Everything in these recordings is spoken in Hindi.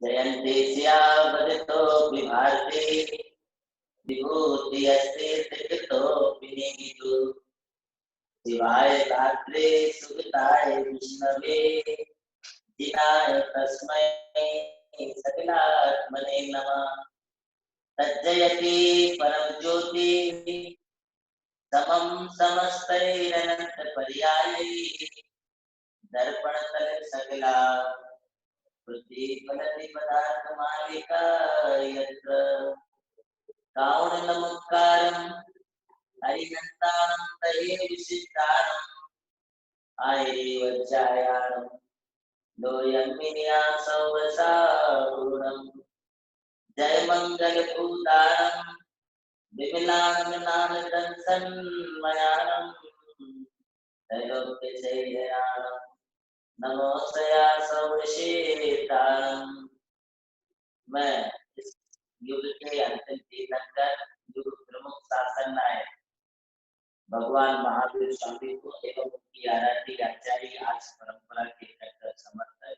जयन्तीस्या वदतोऽपि भारते विभूति अस्ति त्रिकृतोऽपि निहितो शिवाय धात्रे सुगताय विष्णवे जिनाय तस्मै सकलात्मने नमः। तज्जयति परम ज्योति समम समस्तैरनंत पर्यायै दर्पणतल सकला प्रतिफलति पदार्थ मालिका यत्र कारणनमस्कारम् हरिनन्तानं तये विशिष्टानं आयैवज्जायानं लोयन्मिन्यासौ वसापूर्णम् जय मंगल भूतानं विमलानंदं सन्मयानं त्रैलोक्यजयानं नमोस्तया सौविशेषानं। मैं इस युग के अंतिम तीर्थंकर युग प्रमुख शासन नायक भगवान महावीर स्वामी को एवं उनकी आराध्य आचार्य आज परंपरा के कट्टर समर्थक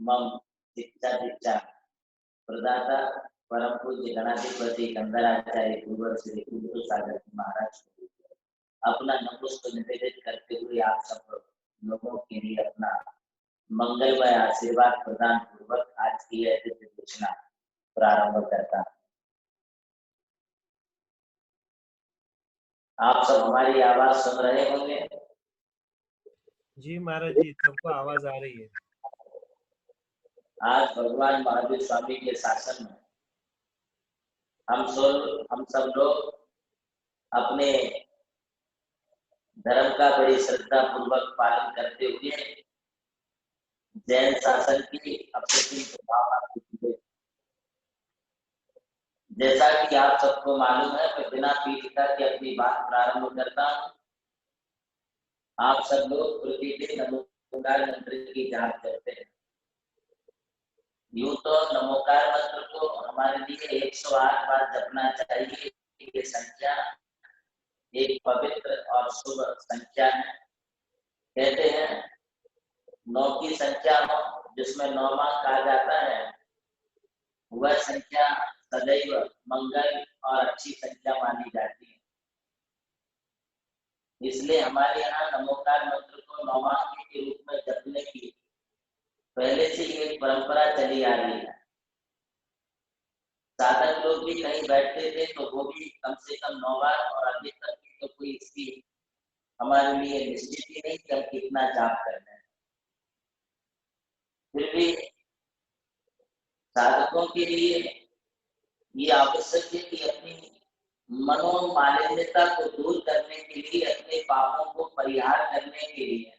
मम शिक्षा दीक्षा प्रदाता परम पूज्य गणाधिपति कंदराचार्य गुरुवर श्री गुरु सागर महाराज को अपना नमस्कार निवेदित करते हुए आप सब लोगों के लिए अपना मंगलमय आशीर्वाद प्रदान पूर्वक आज की यह सूचना प्रारंभ करता। आप सब हमारी आवाज सुन रहे होंगे? जी महाराज जी, सबको आवाज आ रही है। आज भगवान महावीर स्वामी के शासन में हम सब लोग अपने धर्म का बड़ी श्रद्धा पूर्वक पालन करते हुए जैन शासन की अप्रतिम प्रभाव। जैसा कि आप सबको मालूम है, मैं बिना पीठिका के अपनी बात प्रारंभ करता हूँ। आप सब लोग प्रतिदिन नमोकार मंत्र की जाप करते हैं। यूं तो नमोकार मंत्र को हमारे लिए 108 बार जपना चाहिए। ये संख्या एक पवित्र और शुभ संख्या है। कहते हैं 9 की संख्या हो जिसमें 9वां कहा जाता है, वह संख्या सदैव मंगल और अच्छी संख्या मानी जाती है। इसलिए हमारे यहाँ नमोकार मंत्र को 9वां के रूप में जपने की पहले से ही एक परंपरा चली आ रही है। साधक लोग भी कहीं बैठते थे तो वो भी कम से कम 9 बार, और अभी तक की तो कोई इसकी हमारे लिए निश्चित ही नहीं कि हम कितना जाप करना है। फिर भी साधकों के लिए ये आवश्यक है कि अपनी मनोमालिन्यता को दूर करने के लिए, अपने पापों को परिहार करने के लिए,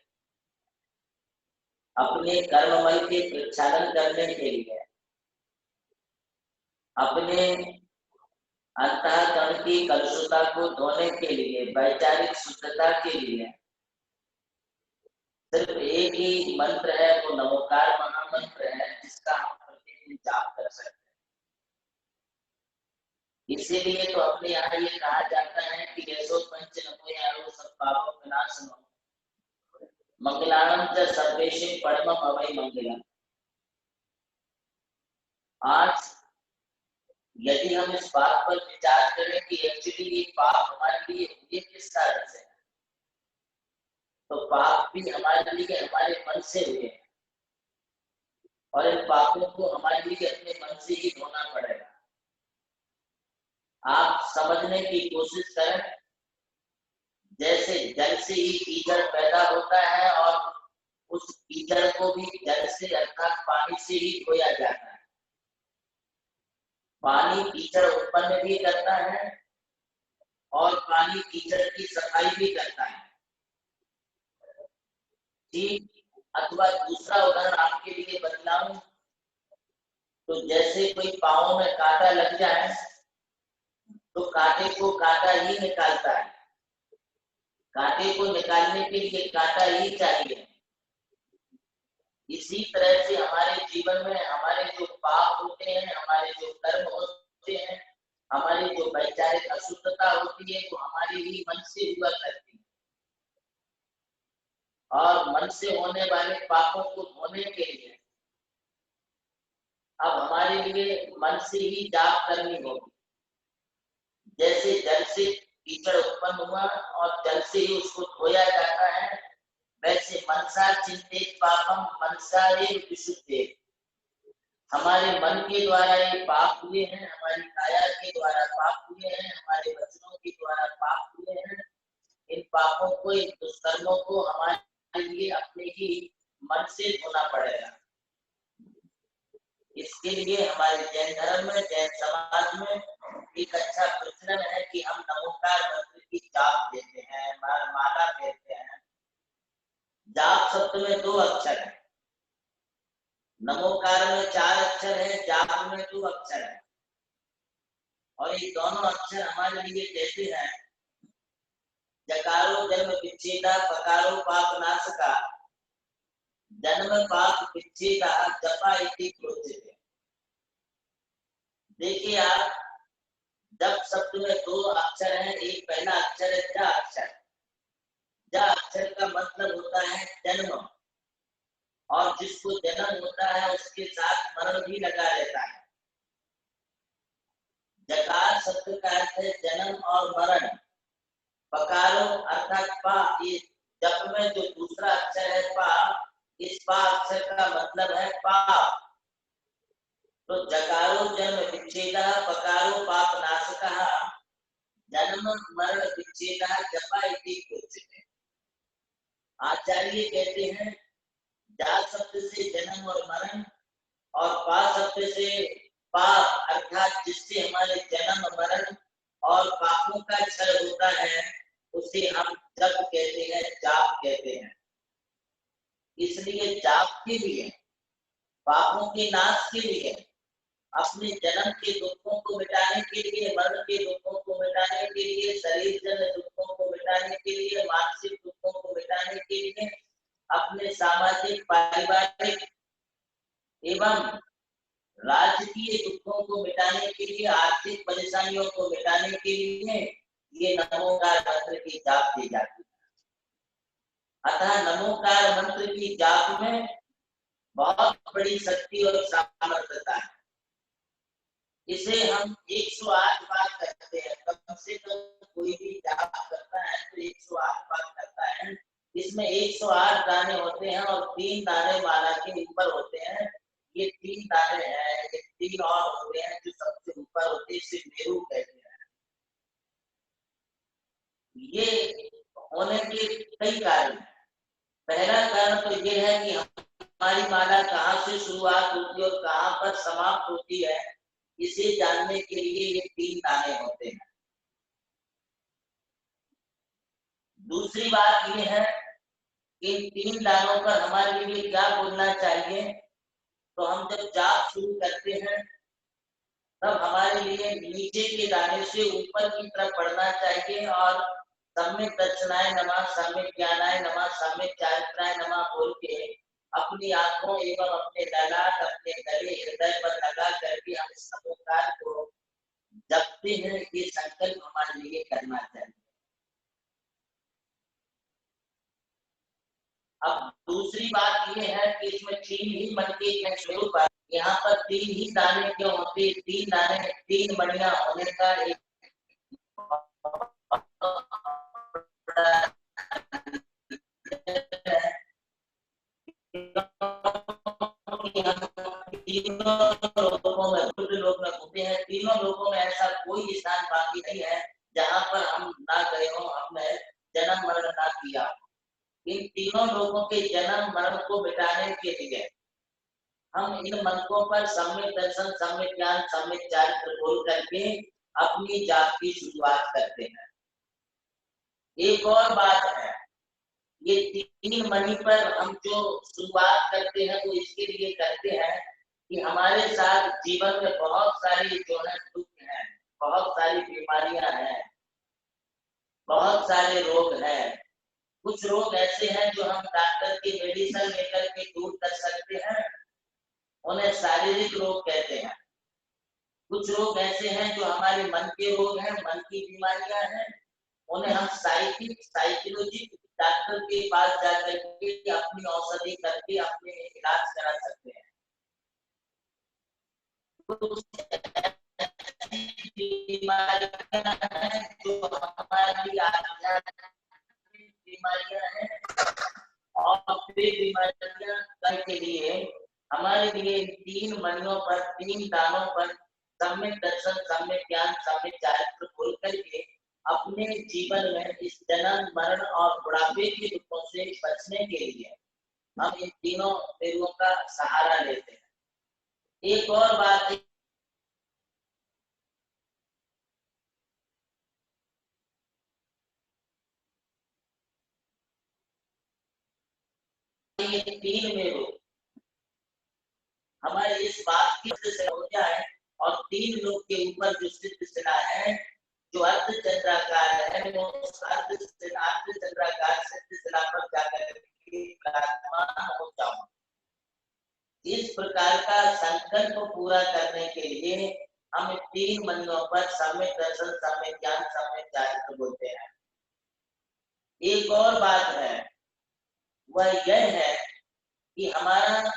अपने कर्ममल के प्रक्षालन करने के लिए, अपने अंतःकरण की कलुषता को धोने के लिए, वैचारिक शुद्धता के लिए सिर्फ एक ही मंत्र है, वो नमोकार महामंत्र है, जिसका हम प्रतिदिन जाप कर सकते हैं। इसीलिए तो अपने यहाँ ये कहा जाता है कि ऐसो पंच नमो यारो सब पापों विनाशनो मंगलानम च सर्वेशे परमम अवै मंगलम। आज यदि हम इस बात पर विचार करें कि एक्चुअली ये पाप हमारे लिए हुए किस कारण से, तो पाप भी हमारे लिए हमारे मन से हुए हैं, और इन पापों को हमारे लिए अपने मन से ही धोना पड़ेगा। आप समझने की कोशिश करें, जैसे जल से ही कीचड़ पैदा होता है और उस कीचड़ को भी जल से अर्थात पानी से ही धोया जाता है। पानी कीचड़ उत्पन्न भी करता है और पानी कीचड़ की सफाई भी करता है। ठीक, अथवा दूसरा उदाहरण आपके लिए बतलाऊं तो जैसे कोई पाँव में कांटा लग जाए तो कांटे को कांटा ही निकालता है। कांटे को निकालने के लिए कांटा ही चाहिए। इसी तरह से हमारे जीवन में हमारे जो पाप होते हैं, हमारे जो कर्म होते हैं, हमारी जो वैचारिक अशुद्धता होती है, वो हमारे ही मन से हुआ करती है। और मन से होने वाले पापों को धोने के लिए लिए मन से ही जाप करनी होगी। जैसे जल से कीचड़ उत्पन्न हुआ और जल से ही उसको धोया जाता है, वैसे मनसा चिंतित पापम मनसारेव विशुद्धे, हमारे मन के द्वारा ये पाप हुए हैं, हमारी काया के द्वारा पाप हुए हैं, हमारे वचनों के द्वारा पाप हुए हैं। इन पापों को, इन दुष्कर्मों को हमारे लिए अपने ही मन से धोना पड़ेगा। इसके लिए हमारे जैन धर्म में, जैन समाज में एक अच्छा प्रचलन है कि हम नमोकार मंत्र की जाप देते हैं, माला कहते हैं। जाप शब्द में 2 अक्षर है, नमोकार में 4 अक्षर है, जाप में 2 अक्षर है। और ये दोनों अक्षर हमारे लिए कैसे हैं? जकारो जन्म विच्छेदा, पकारो पाप नाशका, जन्म पाप विच्छेदा, जपा इति प्रोच्यते। देखिए आप, जप शब्द में 2 अक्षर हैं, एक पहला अक्षर है जा अक्षर। जा अक्षर का मतलब होता है जन्म, और जिसको जन्म होता है उसके साथ मरण भी लगा रहता है। जकार शब्द का अर्थ है जन्म और मरण। पकारो अर्थात पा, ये जप में जो दूसरा अक्षर है पा, इस पा अक्षर का मतलब है पाप। तो जकारो जन्म विच्छेदा, पकारो पाप नाशकः, जन्म मरण विच्छेदा जपा इति प्रोच्यते। आचार्य कहते हैं जा शब्द से जन्म और मरण, और पा शब्द से पाप, अर्थात जिससे हमारे जन्म मरण और पापों का क्षय होता है, उसे हम जप कहते हैं, जाप कहते हैं। इसलिए जाप के लिए, पापों के नाश के लिए, अपने जन्म के दुखों को मिटाने के लिए, मरण के दुखों को मिटाने के लिए, शरीर जन्य दुखों को मिटाने के लिए, मानसिक दुखों को मिटाने के लिए, अपने सामाजिक, पारिवारिक एवं राजकीय दुखों को मिटाने के लिए, आर्थिक परेशानियों को मिटाने के लिए ये नमोकार मंत्र की जाप दी जाती है। अतः नमोकार मंत्र की जाप में बहुत बड़ी शक्ति और सामर्थ्यता है। इसे हम 108 बार करते हैं, कम से कम कोई भी जाप करता है तो 108 बार करता है। इसमें 108 दाने होते हैं और 3 दाने माला के ऊपर होते हैं। ये 3 दाने हैं, 3 और होते हैं जो सबसे ऊपर होते हैं, इसे मेरू कहते हैं। ये होने के कई कारण हैं। पहला कारण तो ये है कि हमारी माला कहाँ से शुरुआत होती है और कहाँ पर समाप्त होती है, इसे जानने के लिए ये 3 दाने होते हैं। दूसरी बात ये है कि इन 3 दानों पर हमारे लिए क्या बोलना चाहिए। तो हम जब जाप शुरू करते हैं तब हमारे लिए नीचे के दाने से ऊपर की तरफ बढ़ना चाहिए और सम्यक दर्शनाय नमः, सम्यक ज्ञानाय नमः, सम्यक चारित्राय नमः बोल के अपनी आंखों एवं अपने ललाट, अपने गले, हृदय पर लगा करके हम इस नमोकार को जपते हैं। ये संकल्प हमारे लिए करना चाहिए। अब दूसरी बात ये है कि इसमें 3 ही मन के स्वरूप है। यहाँ पर 3 ही दाने क्यों होते? 3 दाने, 3 मणियां होने का एक तीनों लोकों में, लोक में घूमते हैं। तीनों लोकों में ऐसा कोई स्थान बाकी नहीं है जहाँ पर हम ना गए हो, हमने जन्म मरण ना किया। इन तीनों लोगों के जन्म मरण को मिटाने के लिए हम इन मंत्रों पर सम्यक दर्शन, सम्यक ज्ञान, सम्यक चारित्र बोल करके अपनी जाप की शुरुआत करते हैं। एक और बात है, ये 3 मणि पर हम जो शुरुआत करते हैं वो इसके लिए करते हैं कि हमारे साथ जीवन में बहुत सारी जो है दुख है, बहुत सारी बीमारियां हैं, बहुत सारे रोग हैं। कुछ रोग ऐसे हैं जो हम डॉक्टर की मेडिसिन लेकर के दूर कर सकते हैं, उन्हें शारीरिक रोग कहते हैं। कुछ रोग ऐसे हैं जो हमारे मन के रोग हैं, मन की बीमारियां हैं, उन्हें हम साइकोलॉजी डॉक्टर के पास जाकर के अपनी औषधि करके अपने इलाज करा सकते हैं। कुछ बीमारियां हैं जो हमारी आध्यात्मिक बीमारियां हैं, और वे बीमारियां के लिए हमारे लिए 3 मणियों पर, 3 दानों पर सम्यक दर्शन, सम्यक ज्ञान, सम्यक चारित्र बोल करके अपने जीवन में इस जन्म मरण और बुढ़ापे के दुखों से बचने के लिए हम इन तीनों पेड़ों का सहारा लेते हैं। एक और बात, ये 3 मेरू हमारे इस बात की वजह से हो गया है, और 3 लोग के ऊपर जो सिद्ध शिला है, जो अर्ध चंद्राकार है, वो अर्ध चंद्राकार सिद्ध शिला पर जाकर के विराजमान हो जाऊं। इस प्रकार का संकल्प पूरा करने के लिए हम 3 मणियों पर सम्यक दर्शन, सम्यक ज्ञान, सम्यक चारित्र बोलते हैं। एक और बात है, वह यह है कि हमारा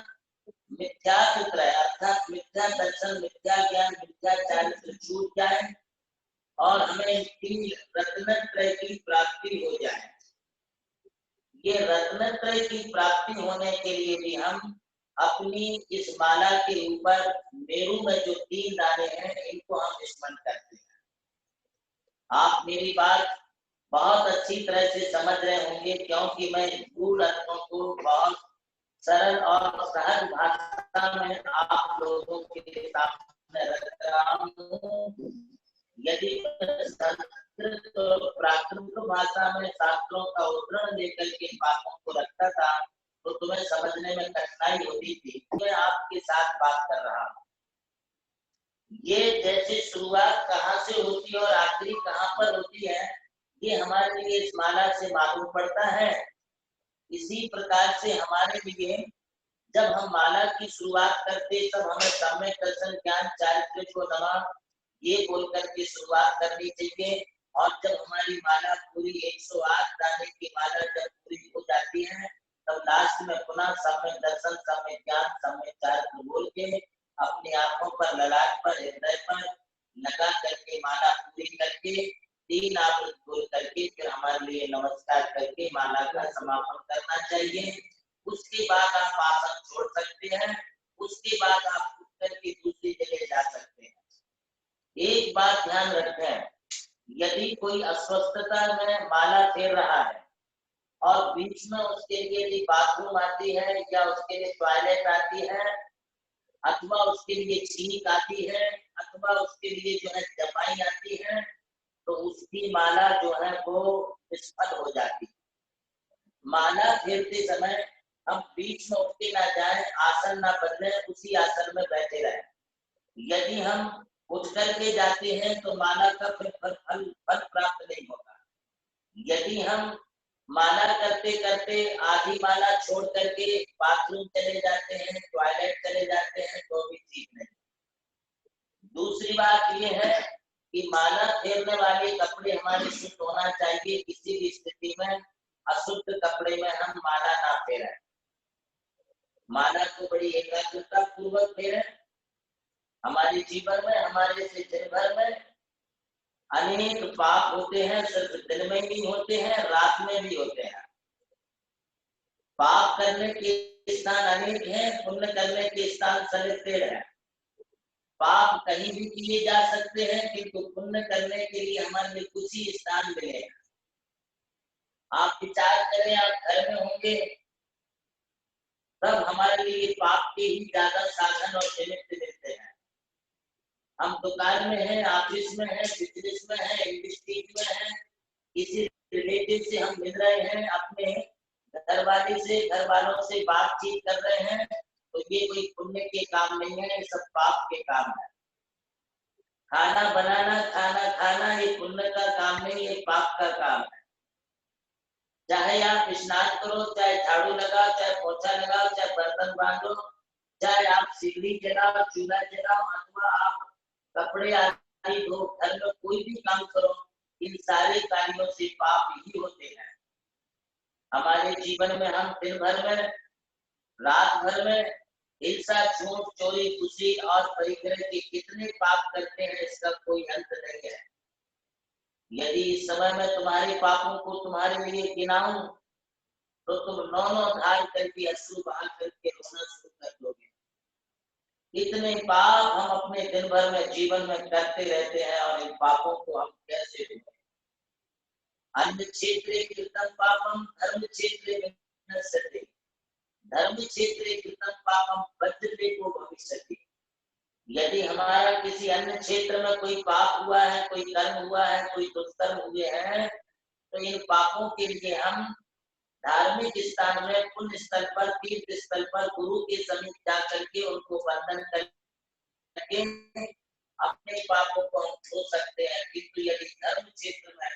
मिथ्यात्व अर्थात मिथ्या दर्शन, मिथ्या ज्ञान, मिथ्या चारित्र छूट जाए और हमें 3 रत्नत्रय की प्राप्ति हो जाए। ये रत्नत्रय की प्राप्ति होने के लिए भी हम अपनी इस माला के ऊपर मेरू में जो 3 दाने हैं, इनको हम स्मरण करते हैं। आप मेरी बात बहुत अच्छी तरह से समझ रहे होंगे, क्योंकि मैं मूल अर्थों को बहुत सरल और सहज भाषा में आप लोगों के सामने रख रहा हूँ। यदि संस्कृत और प्राकृत भाषा में शास्त्रों का उदाहरण लेकर के बातों को रखता था तो तुम्हें समझने में कठिनाई होती थी। मैं आपके साथ बात कर रहा हूँ। ये जैसे शुरुआत कहाँ से होती है और आखिरी कहाँ पर होती है, ये हमारे लिए इस माला से मालूम पड़ता है। इसी प्रकार से हमारे लिए जब हम माला की शुरुआत करते तब हमें सम्यक दर्शन, ज्ञान, चारित्र को नमः ये बोल करके शुरुआत करनी चाहिए। और जब हमारी माला पूरी 108 दाने की माला जब पूरी हो जाती है, तब लास्ट में पुनः सम्यक दर्शन, सम्यक ज्ञान, सम्यक चारित्र बोल के अपनी आंखों पर, ललाट पर, हृदय पर लगा करके माला पूरी करके 3 आवृत बोल करके फिर हमारे लिए नमस्कार करके माला का समापन करना चाहिए। उसके बाद आप आसन छोड़ सकते हैं। उसके बाद आप उठ करके दूसरी जगह जा सकते हैं। एक बात ध्यान रखें, यदि कोई अस्वस्थता में माला फेर रहा है और बीच में उसके लिए यदि बाथरूम आती है या उसके लिए टॉयलेट आती है अथवा उसके लिए छींक आती है अथवा उसके लिए जो है दवाई आती है, तो उसकी माला जो है वो विस्फल हो जाती है। माला फेरते समय हम बीच में उठ के ना जाए, आसन ना बदले, उसी आसन में बैठे रहे। यदि हम उठ करके जाते हैं तो माला का फल प्राप्त नहीं होगा। यदि हम माला करते करते आधी माला छोड़ करके बाथरूम चले जाते हैं, टॉयलेट चले जाते हैं, तो भी ठीक नहीं। दूसरी बात यह है कि माला फेरने वाले कपड़े हमारे शुद्ध होना चाहिए। किसी भी स्थिति में अशुद्ध कपड़े में हम माला ना फेरें। माला को बड़ी एकाग्रता पूर्वक फेरें। हमारे जीवन में, हमारे से दिन भर में अनेक पाप होते हैं। सिर्फ दिन में भी होते हैं, रात में भी होते हैं। पाप करने के स्थान अनेक हैं, पुण्य करने के स्थान सलिल हैं। पाप कहीं भी किए जा सकते हैं, किंतु पुण्य करने के लिए हमारे लिए कुछ ही स्थान मिले। आप विचार करें, आप घर में होंगे तब हमारे लिए पाप के ही ज्यादा साधन और निमित्त मिलते हैं। हम दुकान में हैं, ऑफिस में हैं, बिजनेस में हैं, इंडस्ट्री में हैं, किसी रिलेटिव से हम मिल रहे हैं, अपने घर वाले से, घर वालों से बातचीत कर रहे हैं, तो ये कोई पुण्य के काम नहीं है, ये सब पाप के काम है। खाना बनाना, खाना खाना ये पुण्य का काम नहीं, ये पाप का काम है। चाहे आप स्नान करो, चाहे झाड़ू लगाओ, चाहे पोछा लगाओ, चाहे बर्तन बांधो, चाहे आप सीढ़ी जलाओ, चूल्हा जलाओ, अथवा आप कपड़े आदि धो, घर में कोई भी काम करो, इन सारे कार्यों से पाप ही होते हैं। हमारे जीवन में हम दिन भर में, रात भर में हिंसा, झूठ, चोरी, खुशी और परिग्रह के कितने पाप करते हैं, इसका कोई अंत नहीं है। यदि इस समय में तुम्हारे पापों को तुम्हारे लिए गिनाऊं तो तुम 9 धार करके अश्रु बहा करके रोना शुरू कर दोगे। इतने पाप हम अपने दिन भर में जीवन में करते रहते हैं और इन पापों को हम कैसे रोकें? अन्य क्षेत्रे कृतं पापम धर्म क्षेत्रे विनश्यति, धर्म क्षेत्रे कृतं पापम बद्धते को भविष्यति। यदि हमारा किसी अन्य क्षेत्र में कोई पाप हुआ है, कोई कर्म हुआ है, कोई दुष्कर्म हुए हैं, तो इन पापों के लिए हम धार्मिक स्थान में, पुण्य स्थल पर, तीर्थ स्थल पर गुरु के समीप जाकर के उनको वंदन करके अपने पापों को हम धो सकते हैं। किंतु यदि धर्म क्षेत्र में,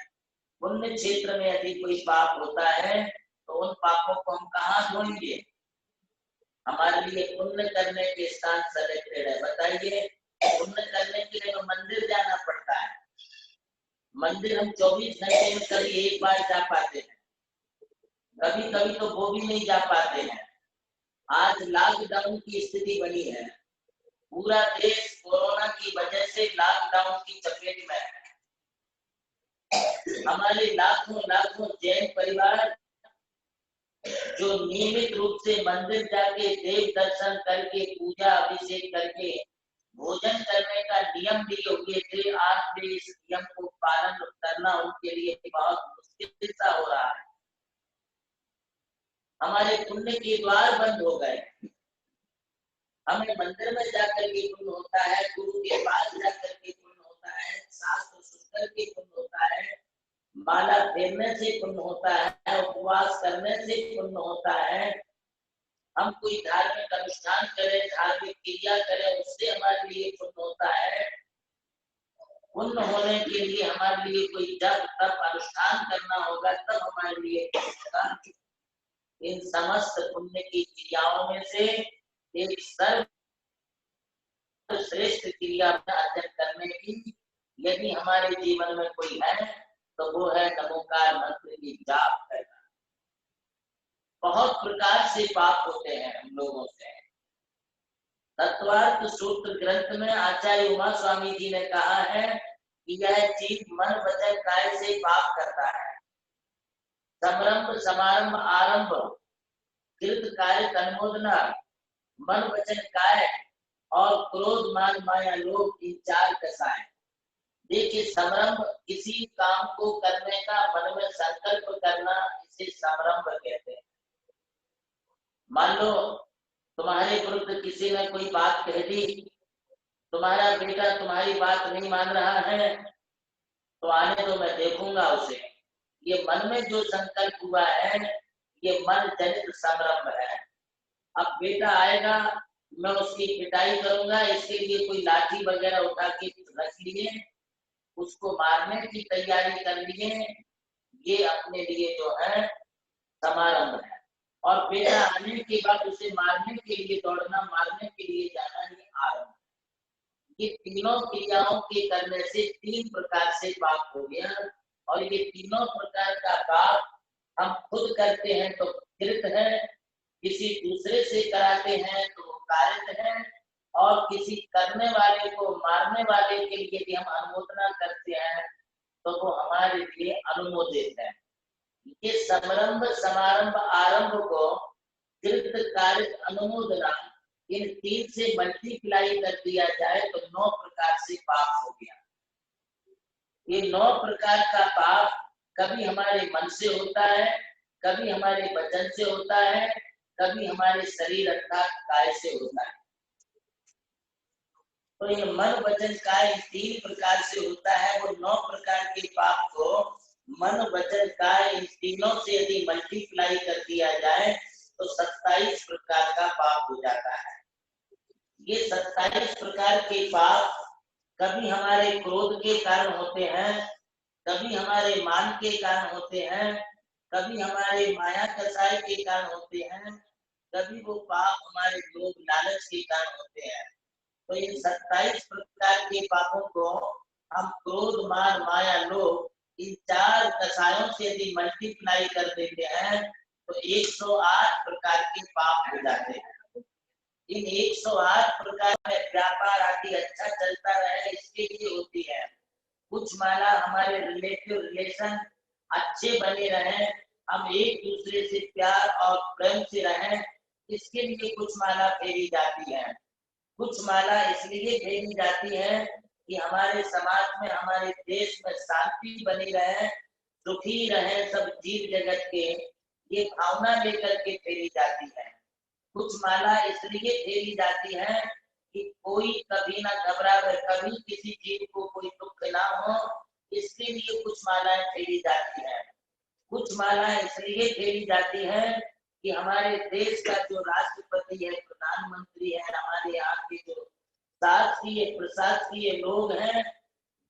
पुण्य क्षेत्र में यदि कोई पाप होता है तो उन पापों को हम कहाँ धोएंगे? हमारे लिए पुण्य करने के स्थान सेलेक्टेड है। बताइए, पुण्य करने के लिए तो मंदिर जाना पड़ता है। मंदिर हम 24 घंटे में कभी एक बार जा पाते हैं, कभी कभी तो वो भी नहीं जा पाते हैं। आज लॉकडाउन की स्थिति बनी है, पूरा देश कोरोना की वजह से लॉकडाउन की चपेट में है। हमारे लाखों लाखों जैन परिवार जो नियमित रूप से मंदिर जाके देव दर्शन करके, पूजा अभिषेक करके भोजन करने का नियम लिए हुए थे, आज भी इस नियम को पालन करना उनके लिए बहुत मुश्किल सा हो रहा है। हमारे पुण्य के द्वार बंद हो गए। हमें मंदिर में जाकर के पुण्य होता है, गुरु के पास जाकर के पुण्य होता है, शास्त्र सुनकर के पुण्य होता है, माला फेरने से पुण्य होता है, उपवास करने से पुण्य होता है। हम कोई धार्मिक अनुष्ठान करें, धार्मिक क्रिया करें, उससे हमारे लिए पुण्य होता है। पुण्य होने के लिए हमारे लिए कोई जप तप अनुष्ठान करना होगा, तब हमारे लिए पुण्य होगा। इन समस्त पुण्य की क्रियाओं में से एक सर्वश्रेष्ठ क्रिया अर्जन करने की यदि हमारे जीवन में कोई है तो वो है नमोकार मंत्र की जाप करना। बहुत प्रकार से पाप होते हैं हम लोगों से। तत्वार्थ सूत्र ग्रंथ में आचार्य उमा स्वामी जी ने कहा है कि यह जीव मन वचन काय से पाप करता है। समारंभ समारंभ आरंभ, कृत कार्य अनुमोदना, मन वचन काय और क्रोध मान माया लोभ, इन 4 कसाय। देखिए, समारंभ किसी काम को करने का मन में संकल्प करना, इसे समारंभ कहते हैं। मान लो तुम्हारे विरुद्ध किसी ने कोई बात कह दी, तुम्हारा बेटा तुम्हारी बात नहीं मान रहा है, तो आने दो, मैं देखूंगा उसे। ये मन में जो संकल्प हुआ है, ये मन जनित समारंभ है। अब बेटा आएगा, मैं उसकी पिटाई करूंगा, इसके लिए कोई लाठी वगैरह उठा के रख लिए, उसको मारने की तैयारी कर लिए, ये अपने लिए जो है समारंभ है। और बेटा आने के बाद उसे मारने के लिए दौड़ना, मारने के लिए जाना, ये आरंभ। ये तीनों क्रियाओं के करने से 3 प्रकार से पाप हो गया। और ये तीनों प्रकार का पाप हम खुद करते हैं तो कृत है, किसी दूसरे से कराते हैं तो कारित है, और किसी करने वाले को, मारने वाले के लिए यदि हम अनुमोदना करते हैं तो वो हमारे लिए अनुमोदित है। ये समारंभ समारंभ आरंभ को कृत कार्य अनुमोदना, इन 3 से मल्टीप्लाई कर दिया जाए तो 9 प्रकार से पाप हो गया। ये 9 प्रकार का पाप कभी हमारे मन से होता है, कभी हमारे वचन से होता है, कभी हमारे शरीर अर्थात काय से होता है। तो ये मन वचन काय 3 प्रकार से होता है। वो 9 प्रकार के पाप को मन वचन काय इन तीनों से यदि मल्टीप्लाई कर दिया जाए तो 27 प्रकार का पाप हो जाता है। ये 27 प्रकार के पाप कभी हमारे क्रोध के कारण होते हैं, कभी हमारे मान के कारण होते हैं, कभी हमारे माया कसाई के कारण होते हैं, कभी वो पाप हमारे लोभ लालच के कारण होते हैं। तो इन 27 प्रकार के पापों को हम क्रोध मान माया लोभ, इन 4 कसायों से यदि मल्टीप्लाई कर देते हैं तो 108 प्रकार के पाप हो जाते हैं। इन 108 प्रकार में व्यापार आदि अच्छा चलता रहे, इसके लिए होती है। कुछ माला हमारे रिलेशन अच्छे बने रहे, हम एक दूसरे से प्यार और प्रेम से रहें, इसके लिए कुछ माला फेरी जाती है। कुछ माला इसलिए फेरी जाती है कि हमारे समाज में, हमारे देश में शांति बनी रहे, सुखी रहे सब जीव जगत के, ये भावना लेकर के फेरी जाती है। कुछ माला इसलिए फेरी जाती है कि कोई कभी ना घबराए, कभी किसी जीव को कोई दुख ना हो, इसके लिए कुछ मालाएं फेरी जाती है। कुछ मालाएं इसलिए फेरी जाती है कि हमारे देश का जो राष्ट्रपति है, प्रधानमंत्री है, हमारे यहाँ के जो शासकीय प्रशासकीय लोग हैं,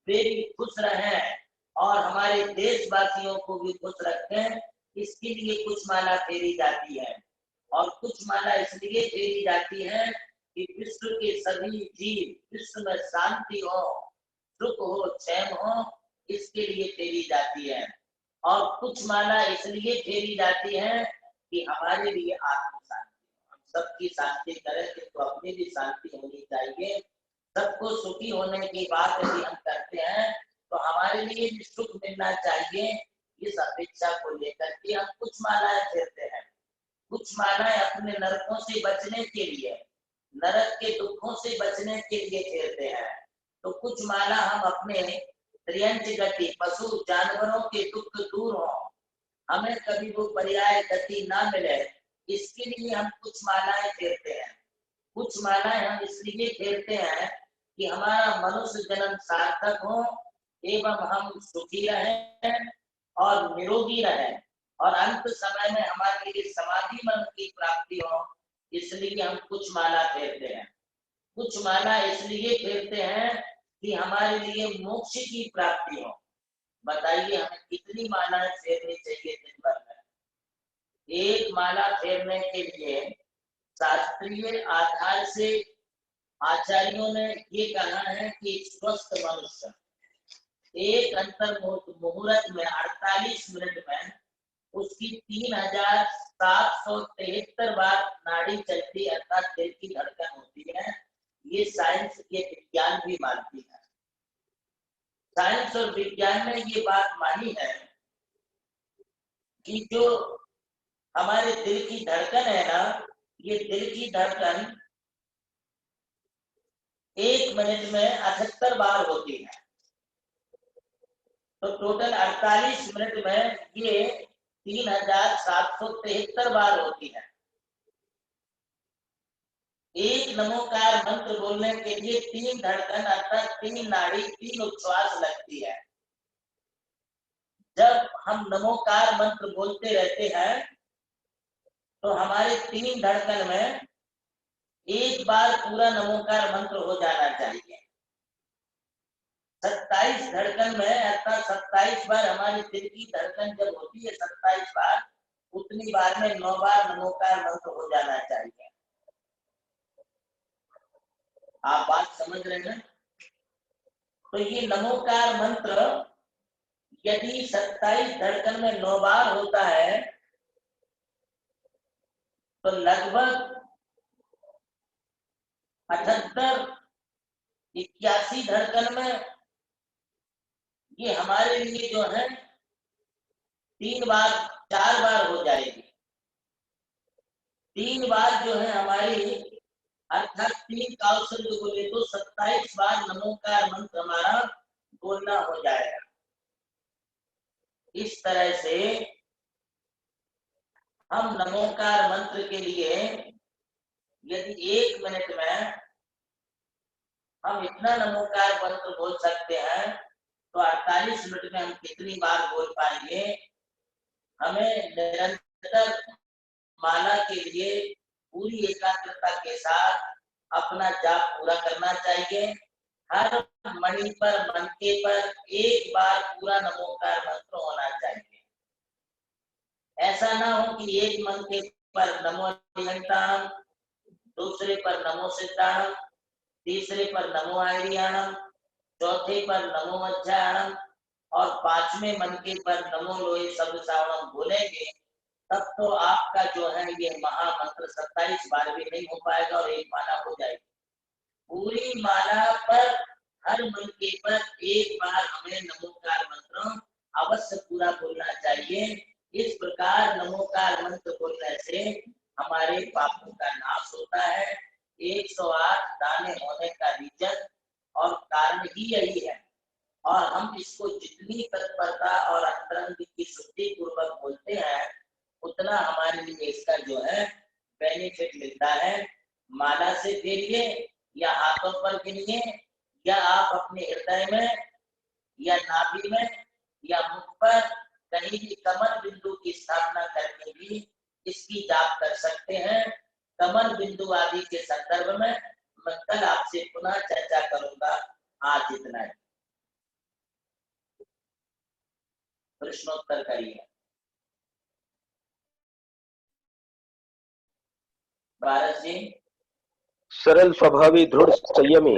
वे भी खुश रहें और हमारे देशवासियों को भी खुश रखें, इसके लिए कुछ माला फेरी जाती है। और कुछ माला इसलिए फेरी जाती है कि विश्व के सभी जीव, विश्व में शांति हो, सुख हो, चैन हो, इसके लिए फेरी जाती है। और कुछ माला इसलिए फेरी जाती है कि हमारे लिए आत्म शांति, हम सबकी शांति करें, तो अपनी भी शांति होनी चाहिए। सबको सुखी होने की बात यदि हम करते हैं तो हमारे लिए भी सुख मिलना चाहिए, इस अपेक्षा को लेकर के हम कुछ मालाएं फेरते हैं। कुछ मालाएं अपने नरकों से बचने के लिए, नरक के दुखों से बचने के लिए फेरते हैं। तो कुछ माला हम अपने त्रियंच गति, पशु जानवरों के दुख दूर हो, हमें कभी वो पर्याय गति ना मिले, इसके लिए हम कुछ मालाएं फेरते हैं। कुछ मालाएं हम इसलिए फेरते हैं कि हमारा मनुष्य जन्म सार्थक हो एवं हम सुखी रहें और निरोगी रहें और अंत समय में हमारे लिए समाधि मन की प्राप्ति हो, इसलिए हम कुछ माला फेरते हैं। कुछ माला इसलिए फेरते हैं कि हमारे लिए मोक्ष की प्राप्ति हो। बताइए हमें कितनी मालाएं फेरनी चाहिए दिन भर में? एक माला फेरने के लिए शास्त्रीय आधार से आचार्यों ने ये कहा है कि स्वस्थ मनुष्य एक अंतर मुहूर्त में 48 मिनट में उसकी 3773 बार नाड़ी चलती, अर्थात दिल की धड़कन होती है। ये साइंस, ये विज्ञान भी मानती है। साइंस और विज्ञान ने ये बात मानी है कि जो हमारे दिल की धड़कन है ना, ये दिल की धड़कन 1 मिनट में 78 बार होती है। तो टोटल 48 मिनट में ये 3773 बार होती है। एक नमोकार मंत्र बोलने के लिए 3 धड़कन अर्थात 3 नाड़ी, 3 उच्छ्वास लगती है। जब हम नमोकार मंत्र बोलते रहते हैं तो हमारे 3 धड़कन में एक बार पूरा नमोकार मंत्र हो जाना चाहिए। 27 धड़कन में अर्थात 27 बार हमारी दिल की धड़कन जब होती है, 27 बार, उतनी बार में 9 बार नमोकार मंत्र हो जाना चाहिए। आप बात समझ रहे हैं? तो ये नमोकार मंत्र यदि 27 धड़कन में 9 बार होता है तो लगभग 78-81 धड़कन में ये हमारे लिए जो है 3 बार 4 बार हो जाएगी। 3 बार जो है हमारी अर्थात 3 कालशब्द बोले तो 27 बार नमोकार मंत्र हमारा बोलना हो जाएगा। इस तरह से हम नमोकार मंत्र के लिए यदि 1 मिनट में हम इतना नमोकार मंत्र बोल सकते हैं तो 48 मिनट में हम कितनी बार बोल पाएंगे? हमें निरंतर माला के लिए पूरी एकाग्रता के साथ अपना जाप पूरा करना चाहिए। हर मणि पर, मनके पर एक बार पूरा नमोकार मंत्र होना चाहिए। ऐसा ना हो कि एक मनके पर नमो निरंतरम, दूसरे पर नमो सिद्धाणम, तीसरे पर नमो आर्याणम, चौथे पर नमो मध्याह्नम और 5वें मनके पर नमो लोहे सब श्रावणम बोलेंगे तब तो आपका जो है ये महामंत्र 27 बार भी नहीं हो पाएगा और एक माला हो जाएगी। पूरी माला पर हर मंत्र पर एक बार हमें नमोकार मंत्र अवश्य पूरा बोलना चाहिए। इस प्रकार नमोकार मंत्र बोलने से हमारे पापों का नाश होता है। 108 दाने होने का रीजन और कारण ही यही है, और हम इसको जितनी तत्परता और अंतरंग की शुद्धि पूर्वक बोलते हैं उतना हमारे लिए इसका जो है बेनिफिट मिलता है। माला से फेरिए या हाथों पर गिनिए या आप अपने हृदय में या नाभि में या मुख पर कहीं भी कमल बिंदु की स्थापना करके भी इसकी जाप कर सकते हैं। कमल बिंदु आदि के संदर्भ में मैं कल आपसे पुनः चर्चा करूंगा। आज इतना ही। प्रश्नोत्तर करिए। भारत जी। सरल स्वभावी दृढ़ संयमी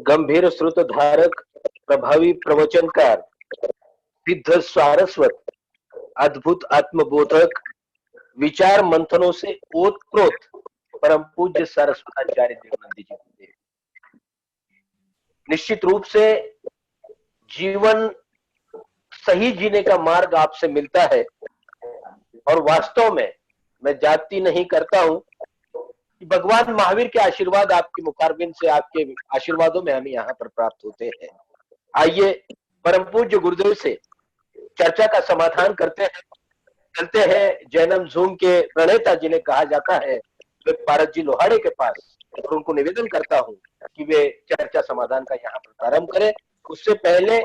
गंभीर श्रुत धारक प्रभावी प्रवचनकार सिद्ध सारस्वत अद्भुत आत्मबोधक विचार मंथनों से ओतप्रोत परम पूज्य सरस्वताचार्य देवनंदी जी। निश्चित रूप से जीवन सही जीने का मार्ग आपसे मिलता है, और वास्तव में मैं जाति नहीं करता हूं कि भगवान महावीर के आशीर्वाद आपके मुखारबिंद से, आपके आशीर्वादों में हमें यहाँ पर प्राप्त होते हैं। आइए परम पूज्य गुरुदेव से चर्चा का समाधान करते हैं। चलते हैं जैनम जूम के प्रणेता जिन्हें कहा जाता है वे पारस जी लोहाड़े के पास, और उनको निवेदन करता हूं कि वे चर्चा समाधान का यहाँ पर प्रारंभ करें। उससे पहले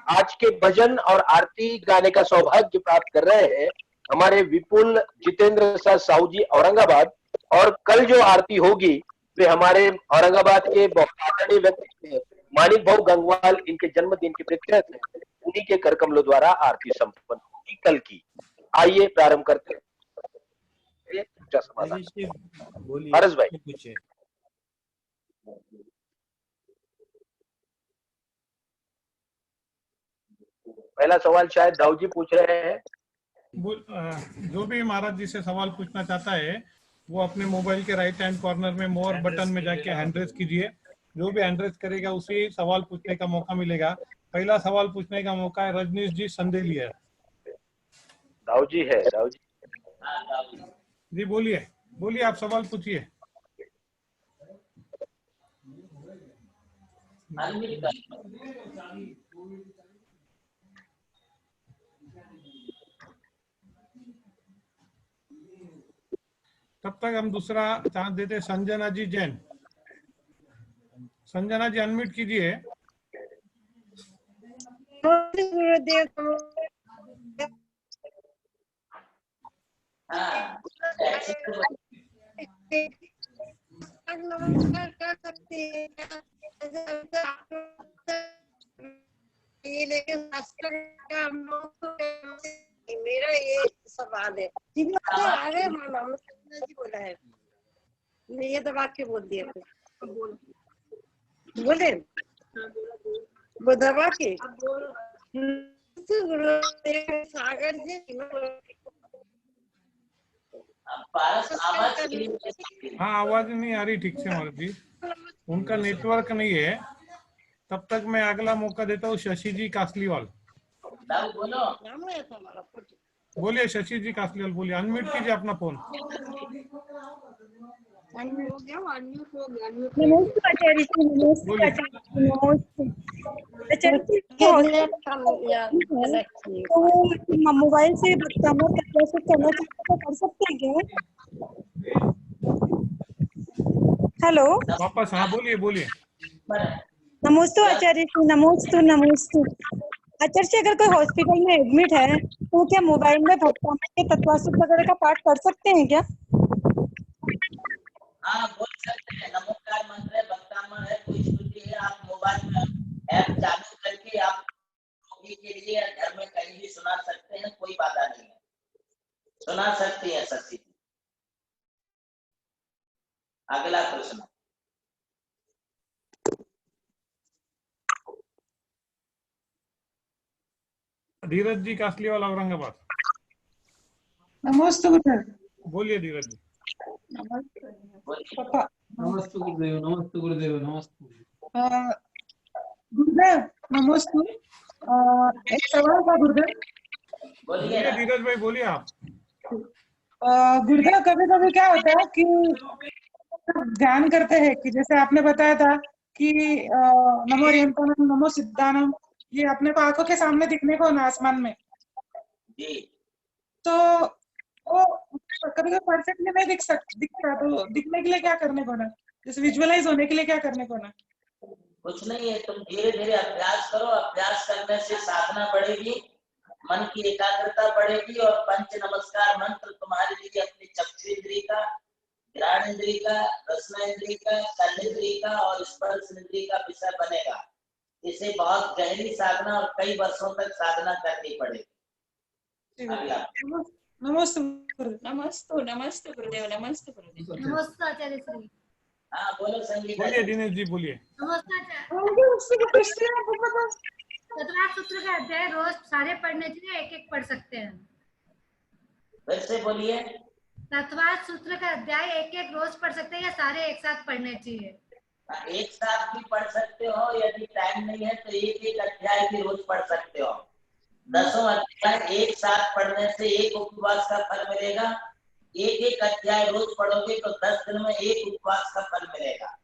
आज के भजन और आरती गाने का सौभाग्य प्राप्त कर रहे हैं हमारे विपुल जितेंद्र साहू जी औरंगाबाद, और कल जो आरती होगी वे हमारे औरंगाबाद के बहुत आदरणीय व्यक्ति मानिक भाऊ गंगवाल, इनके जन्मदिन के प्रत्यर्थ है, उन्हीं के कर कमलों द्वारा आरती संपन्न होगी कल की। आइए प्रारंभ करते हैं। बोलिए, पारस भाई पूछिए। पहला सवाल शायद दाऊ जी पूछ रहे हैं। जो भी महाराज जी से सवाल पूछना चाहता है वो अपने मोबाइल के राइट हैंड कॉर्नर में मोर बटन में जाके हैंड रेज कीजिए। जो भी हैंड रेज करेगा उसी सवाल पूछने का मौका मिलेगा। पहला सवाल पूछने का मौका है रजनीश जी संदेली है। दाऊ जी है। दाऊ जी जी बोलिए, बोलिए आप सवाल पूछिए। तब तक हम दूसरा चांस देते संजना जी जैन। संजना जी अनम्यूट कीजिए। नमस्कार कर सकते हैं लेकिन मेरा ये सवाल है। आगे जी बोला है, ये तो वाक्य बोल दिया। बोले वो दबा के सागर जी हाँ आवाज नहीं आ रही ठीक से महाराज जी, उनका नेटवर्क नहीं है। तब तक मैं अगला मौका देता हूँ शशि जी कासलीवाल। बोलिए शशि जी कासलीवाल, बोलिए, अनम्यूट कीजिए अपना फोन। नमस्कार आचार्य जी, नमस्कार आचार्य जी। तो मोबाइल से भक्तामृत करना चाहते तो कर सकते हैं क्या? हेलो वापस, हाँ बोलिए बोलिए। नमोस्तु आचार्य जी, नमोस्तु नमोस्तु। आचार्य जी अगर कोई हॉस्पिटल में एडमिट है तो क्या मोबाइल में भक्तामृत के तत्वासुत वगैरह का पाठ कर सकते हैं क्या? हाँ बोल सकते हैं। नमोकार मंत्र है, भक्तामृत है, कोई स्तुति है, आप मोबाइल में ऐप चालू करके आप रोगी के लिए घर में कहीं भी सुना सकते हैं, कोई बाधा नहीं है, सुना सकती है शशि। अगला प्रश्न। धीरज जी कासलीवाल औरंगाबाद। नमस्ते गुरुदेव। बोलिए धीरज जी। बोलिए। पापा नमस्ते गुरुदेव, नमस्ते गुरुदेव, नमस्ते। गुरुदेव नमस्ते। एक सवाल था गुरुदेव। बोलिए बोलिए ना। धीरज भाई, बोलिए आप। गुरुदेव कभी कभी क्या होता है कि ध्यान करते हैं कि जैसे आपने बताया था कि नमो रियंतानम नमो सिद्धानम, ये अपने को आंखों के सामने दिखने को ना आसमान में, जी तो वो कभी कभी परफेक्टली नहीं दिखता, तो दिखने के लिए क्या करने को ना, जैसे विजुअलाइज होने के लिए क्या करने को ना? कुछ नहीं है, तुम धीरे धीरे अभ्यास करो। अभ्यास करने से साधना बढ़ेगी, मन की एकाग्रता बढ़ेगी और पंच नमस्कार मंत्र तुम्हारे लिए अपनी चक्षुन्द्रिय का, घ्राणेन्द्रिय का, रसनेन्द्रिय का, कर्णेन्द्रिय का और स्पर्शेन्द्रिय का विषय बनेगा। इसे बहुत गहरी साधना और कई वर्षों तक साधना करनी पड़ेगी। अगला। नमस्ते गुरुदेव। नमस्ते नमस्ते गुरुदेव, नमस्ते गुरुदेव। नमस्ते आचार्य श्री। हाँ बोलो संगीता बोलिए जी। दिनेश जी, बोलिए। नमस्ते आचार्य। चतुर्थ सूत्र का अध्याय रोज सारे पढ़ने चाहिए, एक एक पढ़ सकते हैं? फिर से बोलिए। तत्वार्थ सूत्र का अध्याय एक एक रोज पढ़ सकते हैं या सारे एक साथ पढ़ने चाहिए? एक साथ भी पढ़ सकते हो, यदि टाइम नहीं है तो एक एक अध्याय भी रोज पढ़ सकते हो। 10 अध्याय एक साथ पढ़ने से एक उपवास का फल मिलेगा। एक एक अध्याय रोज पढ़ोगे तो 10 दिन में एक उपवास का फल मिलेगा,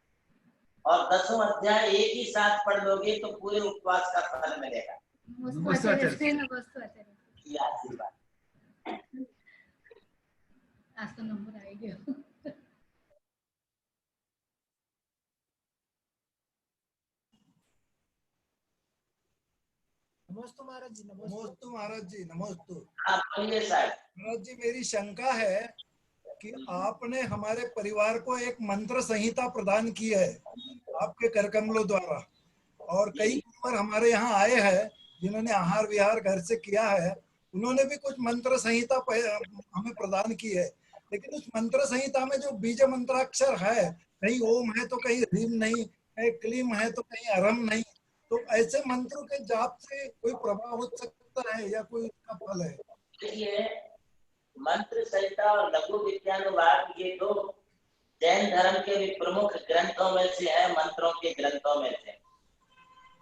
और 10 अध्याय एक ही साथ पढ़ लोगे तो पूरे उपवास का फल मिलेगा। नमस्ते आचार्य श्री। नमस्ते आचार्य। ये आशीर्वाद। आज तो नंबर आ गया। नमस्ते महाराज जी। नमस्ते महाराज जी। नमस्ते आप बोलिए साहब। महाराज जी, मेरी शंका है कि आपने हमारे परिवार को एक मंत्र संहिता प्रदान की है आपके करकमलों द्वारा, और कई कुंवर हमारे यहाँ आए हैं जिन्होंने आहार विहार घर से किया है, उन्होंने भी कुछ मंत्र संहिता हमें प्रदान की है, लेकिन उस मंत्र संहिता में जो बीज मंत्राक्षर है, कहीं ओम है तो कहीं ह्रीम नहीं, कहीं क्लीम है तो कहीं अरम नहीं, तो ऐसे मंत्रों के जाप से कोई प्रभाव हो सकता है या कोई उसका फल है? देखिए, मंत्र संहिता और लघु विज्ञानुवाद ये दो जैन धर्म के भी प्रमुख ग्रंथों में से है, मंत्रों के ग्रंथों में से।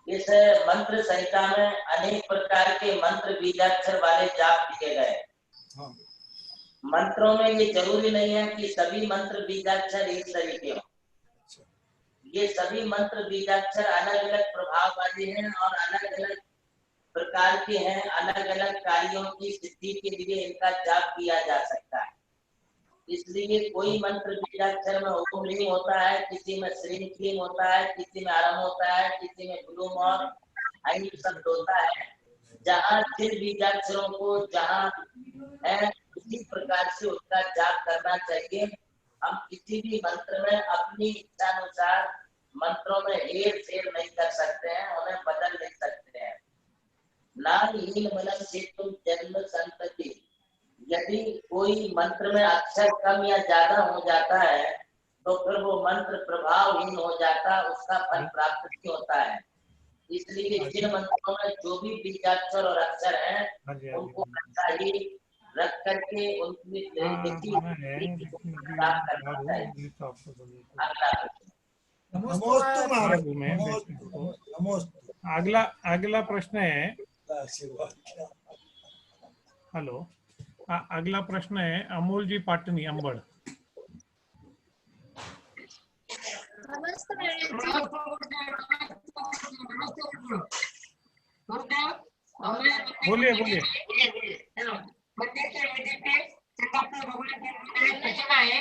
इस मंत्र संहिता में अनेक प्रकार के मंत्र बीजाक्षर वाले जाप दिए गए। हाँ। मंत्रों में ये जरूरी नहीं है कि सभी मंत्र बीजाक्षर एक तरीके हो। ये सभी मंत्र बीजाक्षर अलग अलग प्रभाव वाले हैं और अलग अलग प्रकार के हैं। अलग अलग कार्यों की सिद्धि के लिए इनका जाप किया जा सकता है। इसलिए कोई मंत्र बीजाक्षर में ओम ह्रीम होता है, किसी में श्रीम क्लीम होता है, किसी में आरम होता है, किसी में गुलूम और ऐम शब्द होता है। जहाँ जिन बीजाक्षरों को जहाँ है उसी प्रकार से उसका जाप करना चाहिए। हम किसी भी मंत्र में अपनी इच्छा अनुसार मंत्रों में हेर फेर नहीं कर सकते हैं, उन्हें बदल नहीं सकते हैं। नामहीन मनम से तुम जन्म संतति, यदि कोई मंत्र में अक्षर कम या ज्यादा हो जाता है तो फिर वो मंत्र प्रभावहीन हो जाता, उसका फल प्राप्त नहीं होता है। इसलिए जिन मंत्रों में जो भी बीजाक्षर और अक्षर हैं उनको अच्छा ही रख करके उनकी प्राप्त करना चाहिए। अगला प्रश्न है। हेलो, अगला प्रश्न है अमोल जी पाटनी अंबड़। बोलिए बोलिए। मंदिर के वेदी पे चंद्रपुर भगवान की प्रतिमा है,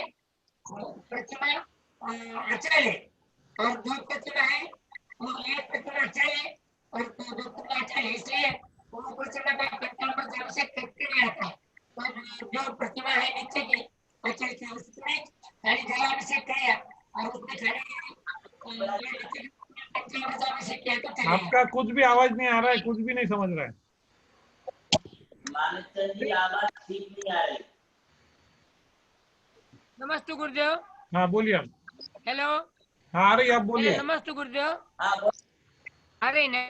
प्रतिमा अचल है, और दो प्रतिमा है, वो एक प्रतिमा अचल है और दो प्रतिमा अचल है, इसलिए वो प्रतिमा का पंचांग जब से करते नहीं आता है। तो जो प्रतिमा है नीचे की अचल की, उसमें खाली जलाभिषेक किया और उसमें खाली पंचांग किया तो आपका कुछ भी आवाज नहीं आ रहा है, कुछ भी नहीं समझ रहा है। मानिकचंद जी आवाज ठीक नहीं आ रही। नमस्ते गुरुदेव। हाँ बोलिए आप। हेलो। हाँ आ रही, आप बोलिए। नमस्ते गुरुदेव। अरे नहीं,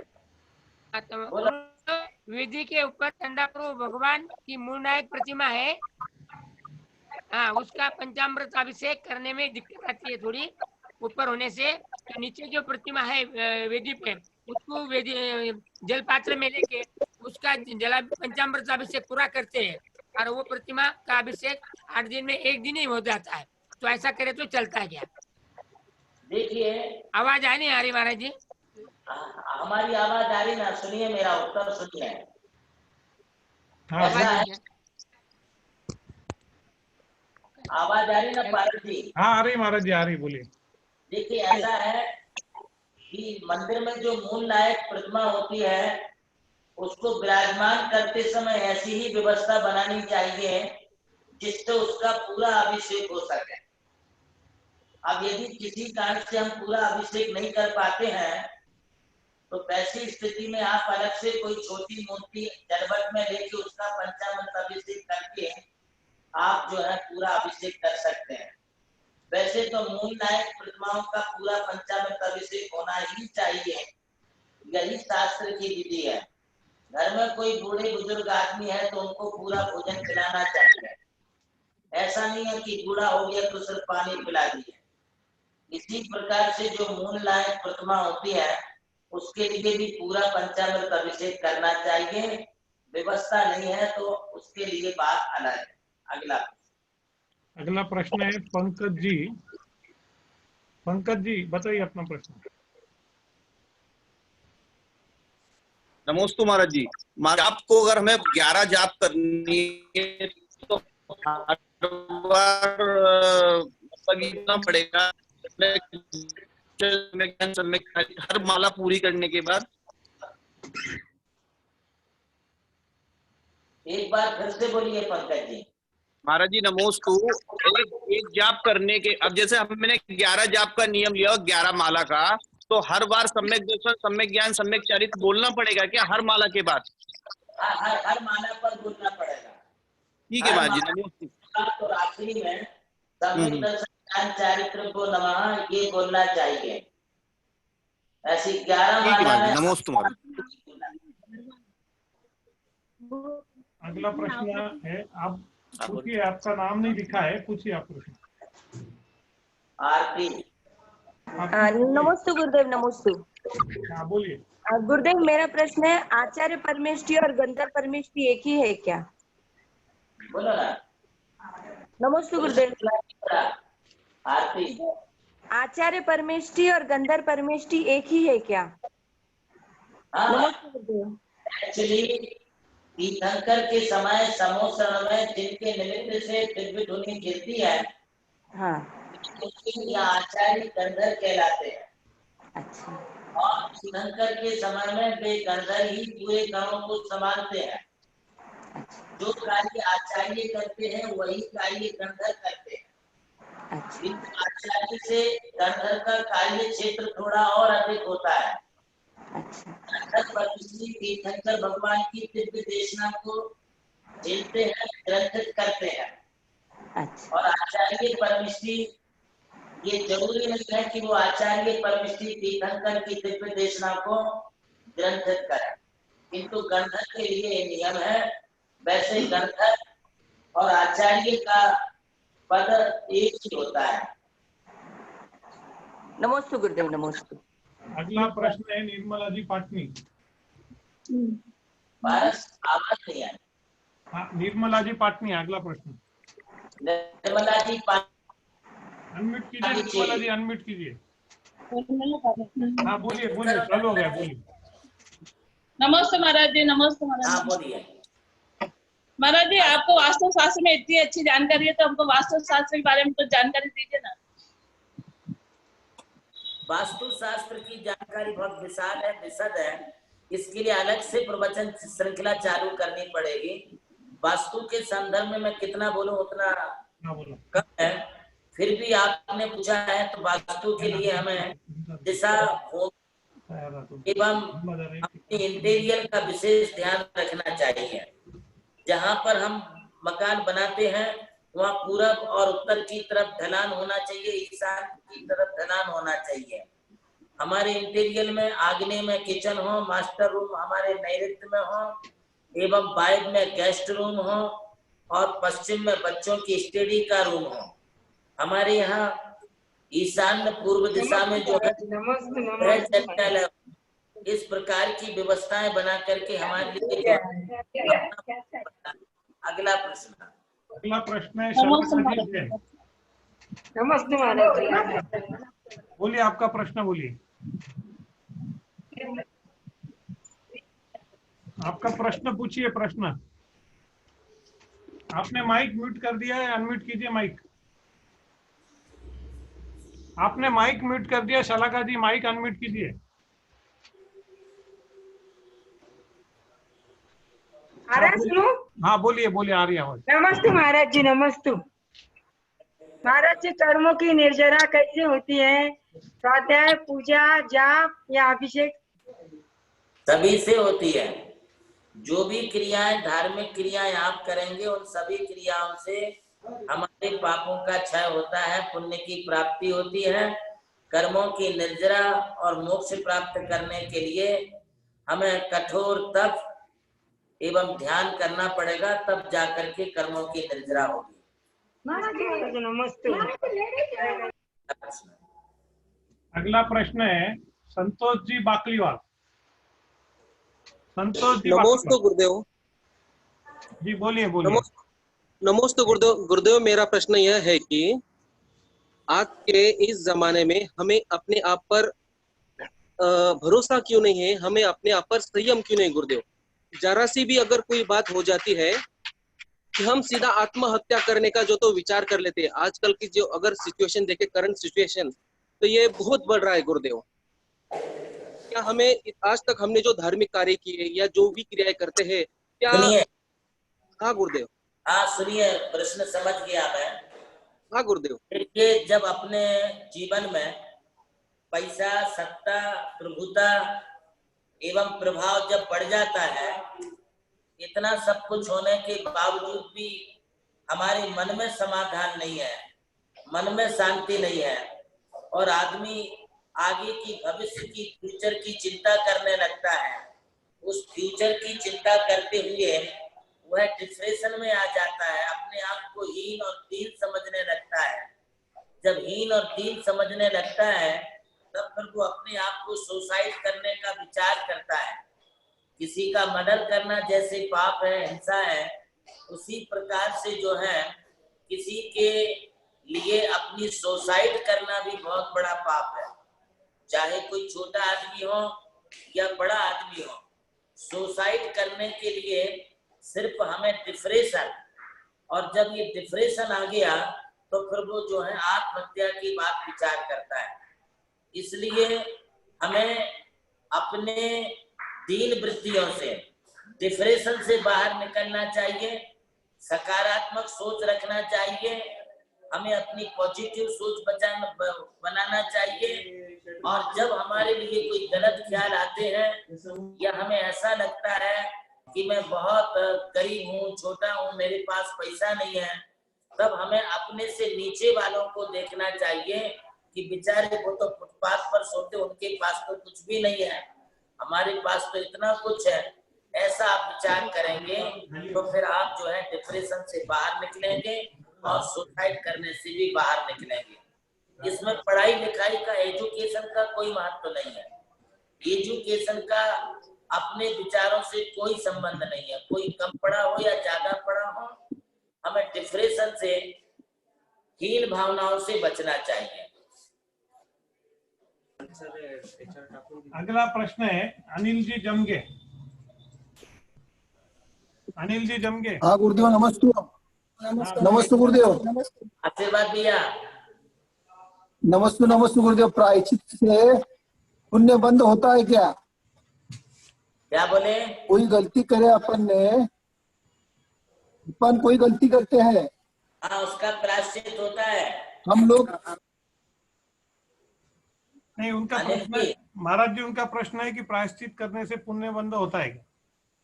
वेदी के ऊपर चंद्रपुर भगवान की मूलनायक प्रतिमा है हाँ, उसका पंचामृत अभिषेक करने में दिक्कत आती है थोड़ी, ऊपर होने से। तो नीचे जो प्रतिमा है वेदी पे, उसको वेदी जल पात्र में लेके उसका जला पंचामृत अभिषेक पूरा करते हैं, और वो प्रतिमा का अभिषेक 8 दिन में 1 दिन ही हो जाता है। तो ऐसा करे तो चलता है क्या? देखिए, आवाज आ नहीं आ रही महाराज जी? हमारी आवाज आ रही ना? सुनिए मेरा उत्तर सुनिए। हाँ, ऐसा है, आवाज आ रही ना पारस जी? हाँ आ रही महाराज जी, आ रही, बोलिए। देखिए, ऐसा है कि मंदिर में जो मूल नायक प्रतिमा होती है उसको विराजमान करते समय ऐसी ही व्यवस्था बनानी चाहिए जिससे उसका पूरा अभिषेक हो सके। अब यदि किसी कारण से हम पूरा अभिषेक नहीं कर पाते हैं तो वैसी स्थिति में आप अलग से कोई छोटी मूर्ति जलवट में लेके उसका पंचामृत अभिषेक करके आप जो है पूरा अभिषेक कर सकते हैं। वैसे तो मूल नायक प्रतिमाओं का पूरा पंचामृत अभिषेक होना ही चाहिए, यही शास्त्र की विधि है। घर में कोई बूढ़े बुजुर्ग आदमी है तो उनको पूरा भोजन खिलाना चाहिए। ऐसा नहीं है कि बूढ़ा हो गया तो सिर्फ पानी पिला दिए। इसी प्रकार से जो मूल नायक प्रतिमा होती है उसके लिए भी पूरा पंचामृत अभिषेक करना चाहिए। व्यवस्था नहीं है तो उसके लिए बात अलग है। अगला प्रश्न है पंकज जी। पंकज जी बताइए अपना प्रश्न। नमोस्तु महाराज जी। जाप को अगर हमें 11 जाप करनी है तो हर बार पड़ेगा हर माला पूरी करने के बाद? एक बार फिर से बोलिए पंकज जी। महाराज जी नमोस्तु। एक जाप करने के, अब जैसे हमने 11 जाप का नियम लिया 11 माला का, तो हर बार सम्यक दर्शन, सम्यक ज्ञान, सम्यक चरित बोलना पड़ेगा क्या हर माला के बाद? हर माला पर बोलना पड़ेगा। ठीक है महाराज जी नमोस्तु। तो आखिरी में सम्यक दर्शन ज्ञान चरित्र को नमः ये बोलना चाहिए। ऐसी 11 माला। नमोस्तु महाराज। अगला प्रश्न है, आप पूछिए, आपका नाम नहीं लिखा है, पूछिए आप प्रश्न। आरती। नमस्ते गुरुदेव। नमस्ते। हाँ बोलिए। गुरुदेव मेरा प्रश्न है, आचार्य परमेष्टि और गंधर्व परमेष्टि एक ही है क्या? बोलो ना। नमस्ते गुरुदेव। आरती। आचार्य परमेष्टि और गंधर्व परमेष्टि एक ही है क्या? नमस्ते गुरुदेव। एक्चुअली तीर्थंकर के समय समोसरण में जिनके निमित्त से दिव्य धुनी गिरती है, हाँ, आचार्य गंधर्व कहलाते हैं। अच्छा। और तीर्थंकर के समय में वे गंधर्व ही पूरे गांव को संभालते हैं। जो कार्य आचार्य करते हैं वही कार्य गंधर्व करते हैं। आचार्य से गंधर्व का कार्य क्षेत्र थोड़ा और अधिक होता है। तीर्थंकर भगवान की दिव्य देशना को झेलते हैं, ग्रंथित करते हैं। और आचार्य परमिष्टि, ये जरूरी नहीं है कि वो आचार्य परमिष्टि तीर्थंकर की दिव्य देशना को ग्रंथित करें, किंतु गंधर्व के लिए ये नियम है। वैसे गंधर्व और आचार्य का पद एक ही होता है। नमस्ते गुरुदेव। नमस्ते। अगला प्रश्न है निर्मला जी पाटनी। आवाज नहीं है। हाँ निर्मला जी पाटनी, अगला प्रश्न। निर्मला जी अनम्यूट कीजिए। निर्मला जी अनम्यूट कीजिए। हाँ बोलिए बोलिए, चालू हो गया, बोलिए। नमस्ते महाराज जी। नमस्ते महाराज। हाँ बोलिए। महाराज जी आपको वास्तु शास्त्र में इतनी अच्छी जानकारी है तो हमको वास्तु शास्त्र के बारे में कुछ जानकारी दीजिए ना। वास्तु शास्त्र की जानकारी बहुत विशाल है, विशद है। इसके लिए अलग से प्रवचन श्रृंखला चालू करनी पड़ेगी। वास्तु के संदर्भ में मैं कितना बोलूं उतना कम है। फिर भी आपने पूछा है तो वास्तु के लिए हमें दिशा एवं अपने इंटीरियर का विशेष ध्यान रखना चाहिए। जहां पर हम मकान बनाते हैं वहाँ पूरब और उत्तर की तरफ ढलान होना चाहिए, ईशान की तरफ ढलान होना चाहिए। हमारे इंटीरियर में आग्नेय में किचन हो, मास्टर रूम हमारे नैऋत्य में हो, एवं वायव्य में गेस्ट रूम हो, और पश्चिम में बच्चों की स्टडी का रूम हो। हमारे यहाँ ईशान्य पूर्व दिशा में जो है गृह चैत्यालय, इस प्रकार की व्यवस्थाएं बना करके हमारे लिए जो है। अगला प्रश्न है शलाका जी से। नमस्ते महाराज। बोलिए, आपका प्रश्न बोलिए। आपका प्रश्न पूछिए। प्रश्न आपने माइक म्यूट कर दिया है, अनम्यूट कीजिए माइक। आपने माइक म्यूट कर दिया, शलाका जी माइक अनम्यूट कीजिए। महाराज सुनो। हाँ बोलिए बोलिए, आ रही है आवाज। नमस्ते महाराज जी, नमस्ते महाराज जी। कर्मों की निर्जरा कैसे होती है? स्वाध्याय, पूजा, जाप या अभिषेक? सभी से होती है। जो भी क्रियाएं, धार्मिक क्रियाएं आप करेंगे, उन सभी क्रियाओं से हमारे पापों का क्षय होता है, पुण्य की प्राप्ति होती है। कर्मों की निर्जरा और मोक्ष प्राप्त करने के लिए हमें कठोर तप एवं ध्यान करना पड़ेगा, तब जाकर के कर्मों की निर्जरा होगी। नमस्ते। अगला प्रश्न है संतोष जी बाकलीवाल। संतोष जी नमस्ते गुरुदेव जी, बोलिए बोलिए। नमस्ते गुरुदेव। गुरुदेव, मेरा प्रश्न यह है कि आज के इस जमाने में हमें अपने आप पर भरोसा क्यों नहीं है? हमें अपने आप पर संयम क्यों नहीं गुरुदेव? जरा सी भी अगर कोई बात हो जाती है कि हम सीधा आत्महत्या करने का जो तो विचार कर लेते हैं। आजकल की जो अगर सिचुएशन देखे, करंट सिचुएशन, तो ये बहुत बढ़ रहा है गुरुदेव। क्या हमें आज तक हमने जो धार्मिक कार्य किए या जो भी क्रियाएं करते हैं, क्या? हाँ गुरुदेव। हाँ सुनिए, प्रश्न समझ गया मैं। हाँ गुरुदेव। देखिए, जब अपने जीवन में पैसा, सत्ता, प्रभुता एवं प्रभाव जब बढ़ जाता है, इतना सब कुछ होने के बावजूद भी हमारे मन में समाधान नहीं है, मन में शांति नहीं है, और आदमी आगे की भविष्य की, फ्यूचर की चिंता करने लगता है। उस फ्यूचर की चिंता करते हुए वह डिप्रेशन में आ जाता है, अपने आप को हीन और दीन समझने लगता है। जब हीन और दीन समझने लगता है, तब फिर वो अपने आप को सुसाइड करने का विचार करता है। किसी का मर्डर करना जैसे पाप है, हिंसा है, उसी प्रकार से जो है किसी के लिए अपनी सुसाइड करना भी बहुत बड़ा पाप है। चाहे कोई छोटा आदमी हो या बड़ा आदमी हो, सुसाइड करने के लिए सिर्फ हमें डिप्रेशन, और जब ये डिप्रेशन आ गया तो फिर वो जो है आत्महत्या की बात विचार करता है। इसलिए हमें अपने दीन वृत्तियों से, डिप्रेशन से बाहर निकलना चाहिए, सकारात्मक सोच रखना चाहिए, हमें अपनी पॉजिटिव सोच बनाना चाहिए। और जब हमारे लिए कोई गलत ख्याल आते हैं या हमें ऐसा लगता है कि मैं बहुत गरीब हूँ, छोटा हूँ, मेरे पास पैसा नहीं है, तब हमें अपने से नीचे वालों को देखना चाहिए कि बेचारे वो तो फुटपाथ पर सोते, उनके पास तो कुछ भी नहीं है, हमारे पास तो इतना कुछ है। ऐसा आप विचार करेंगे तो फिर आप जो है डिप्रेशन से बाहर निकलेंगे और सुसाइड करने से भी बाहर निकलेंगे। इसमें पढ़ाई लिखाई का, एजुकेशन का कोई महत्व नहीं है। एजुकेशन का अपने विचारों से कोई संबंध नहीं है। कोई कम पढ़ा हो या ज्यादा पढ़ा हो, हमें डिप्रेशन से, हीन भावनाओं से बचना चाहिए। अगला प्रश्न है अनिल जी जमगे। अनिल जी जमगे। हाँ गुरुदेव, नमस्ते। नमस्ते गुरुदेव। आशीर्वाद दिया। नमस्ते नमस्ते गुरुदेव। प्रायश्चित से पुण्य बंद होता है क्या? क्या बोले? कोई गलती करे अपन कोई गलती करते हैं, हाँ, उसका प्रायश्चित होता है। हम लोग नहीं, उनका प्रश्न, महाराज जी उनका प्रश्न है कि प्रायश्चित करने से पुण्य बंद होता है क्या?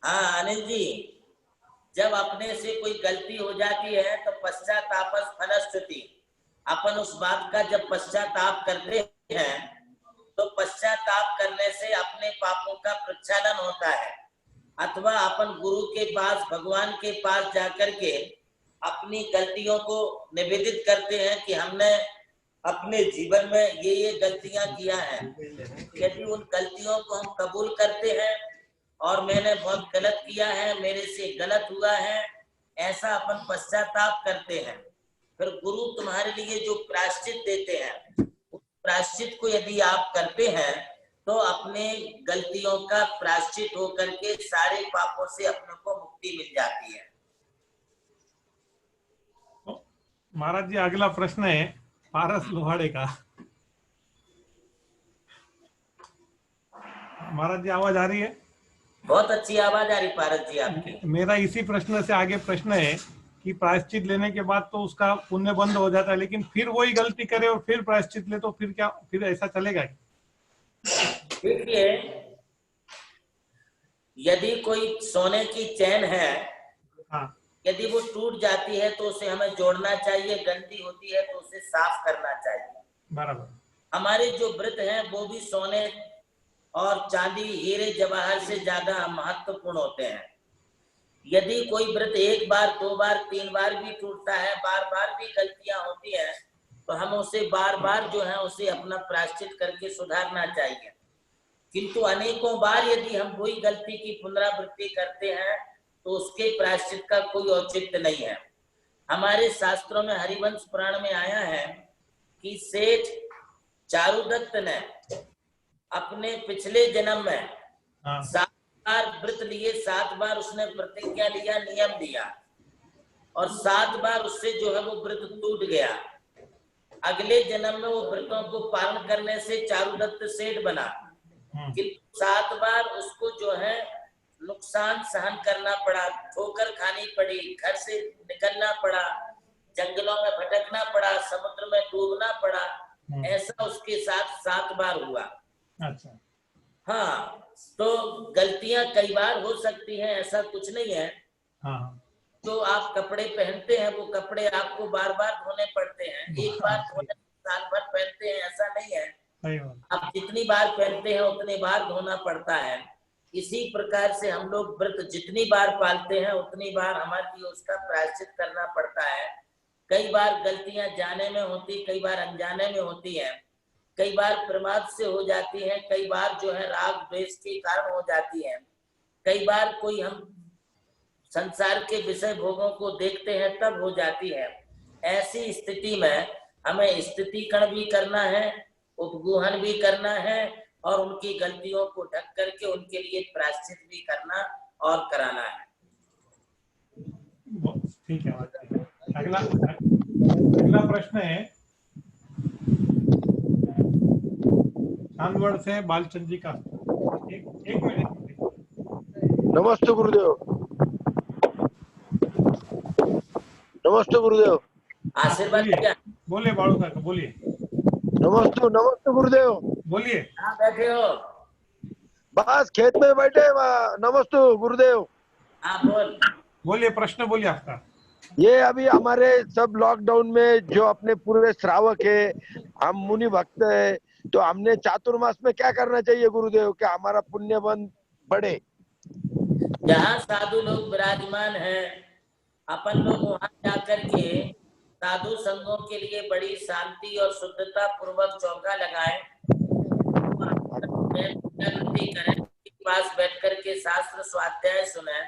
हाँ अनिल जी, जब अपने से कोई गलती हो जाती है तो पश्चातापस फलश्रुति, अपन उस बात का जब पश्चाताप करते हैं तो पश्चाताप करने से अपने पापों का प्रक्षालन होता है। अथवा अपन गुरु के पास, भगवान के पास जाकर के अपनी गलतियों को निवेदित करते हैं कि हमने अपने जीवन में ये गलतियां किया है। यदि उन गलतियों को हम कबूल करते हैं और मैंने बहुत गलत किया है, मेरे से गलत हुआ है, ऐसा अपन पश्चाताप करते हैं, फिर गुरु तुम्हारे लिए जो प्रायश्चित देते हैं, उस प्रायश्चित को यदि आप करते हैं तो अपने गलतियों का प्रायश्चित होकर के सारे पापों से अपने को मुक्ति मिल जाती है। महाराज जी अगला प्रश्न है पारस लोहाड़े का। महाराज जी आवाज आ रही है? बहुत अच्छी आवाज आ रही पारस जी आपकी। मेरा इसी प्रश्न से आगे प्रश्न है कि प्रायश्चित लेने के बाद तो उसका पुण्य बंद हो जाता है, लेकिन फिर वही गलती करे और फिर प्रायश्चित ले तो फिर क्या, फिर ऐसा चलेगा? देखिए, यदि कोई सोने की चैन है, यदि वो टूट जाती है तो उसे हमें जोड़ना चाहिए, गंदी होती है तो उसे साफ करना चाहिए। बराबर। हमारे जो व्रत हैं वो भी सोने और चांदी, हीरे जवाहर से ज्यादा महत्वपूर्ण होते हैं। यदि कोई व्रत एक बार, दो बार, तीन बार भी टूटता है, बार बार भी गलतियां होती हैं, तो हम उसे बार बार जो है उसे अपना प्रायश्चित करके सुधारना चाहिए। किंतु अनेकों बार यदि हम वही गलती की पुनरावृत्ति करते हैं तो उसके प्रायश्चित का कोई औचित्य नहीं है। हमारे शास्त्रों में, हरिवंश पुराण में आया है कि सेठ चारुदत्त ने अपने पिछले जन्म में 7 बार व्रत लिए, 7 बार उसने प्रतिज्ञा लिया, नियम दिया, और 7 बार उससे जो है वो व्रत टूट गया। अगले जन्म में वो व्रतों को पालन करने से चारुदत्त सेठ बना, किंतु 7 बार उसको जो है नुकसान सहन करना पड़ा, ठोकर खानी पड़ी, घर से निकलना पड़ा, जंगलों में भटकना पड़ा, समुद्र में डूबना पड़ा। ऐसा उसके साथ 7 बार हुआ। अच्छा। हाँ, तो गलतियां कई बार हो सकती हैं, ऐसा कुछ नहीं है। हाँ। जो आप कपड़े पहनते हैं वो कपड़े आपको बार बार धोने पड़ते हैं, एक बार धोने साल भर पहनते हैं ऐसा नहीं है। आप जितनी बार पहनते हैं उतनी बार धोना पड़ता है। इसी प्रकार से हम लोग व्रत जितनी बार पालते हैं उतनी बार हमारे लिए उसका प्रायश्चित करना पड़ता है। कई बार गलतियां जाने में होती, कई बार अनजाने में होती है, कई बार प्रमाद से हो जाती है, कई बार जो है राग द्वेष के कारण हो जाती है, कई बार कोई हम संसार के विषय भोगों को देखते हैं तब हो जाती है। ऐसी स्थिति में हमें स्थितिकरण भी करना है, उपगूहन भी करना है, और उनकी गलतियों को ढक करके उनके लिए प्रायश्चित भी करना और कराना है। ठीक है। अगला प्रश्न है चांदवड़ से बालचंद जी का। एक मिनट। नमस्ते गुरुदेव। नमस्ते गुरुदेव। आशीर्वाद। बोलिए बालू का, बोलिए। नमस्ते नमस्ते गुरुदेव। बोलिए। कहाँ बैठे हो? बस खेत में बैठे। नमस्ते गुरुदेव। हाँ बोल। बोलिए, प्रश्न बोलिए आपका। ये अभी हमारे सब लॉकडाउन में जो अपने पूरे श्रावक है, हम मुनि भक्त है, तो हमने चातुर्मास में क्या करना चाहिए गुरुदेव, क्या हमारा पुण्य बंद बढ़े? जहाँ साधु लोग विराजमान हैं, अपन लोग वहां जाकर के साधु संघों के लिए बड़ी शांति और शुद्धता पूर्वक चौका लगाएं, करें, पास बैठ करके शास्त्र स्वाध्याय सुने,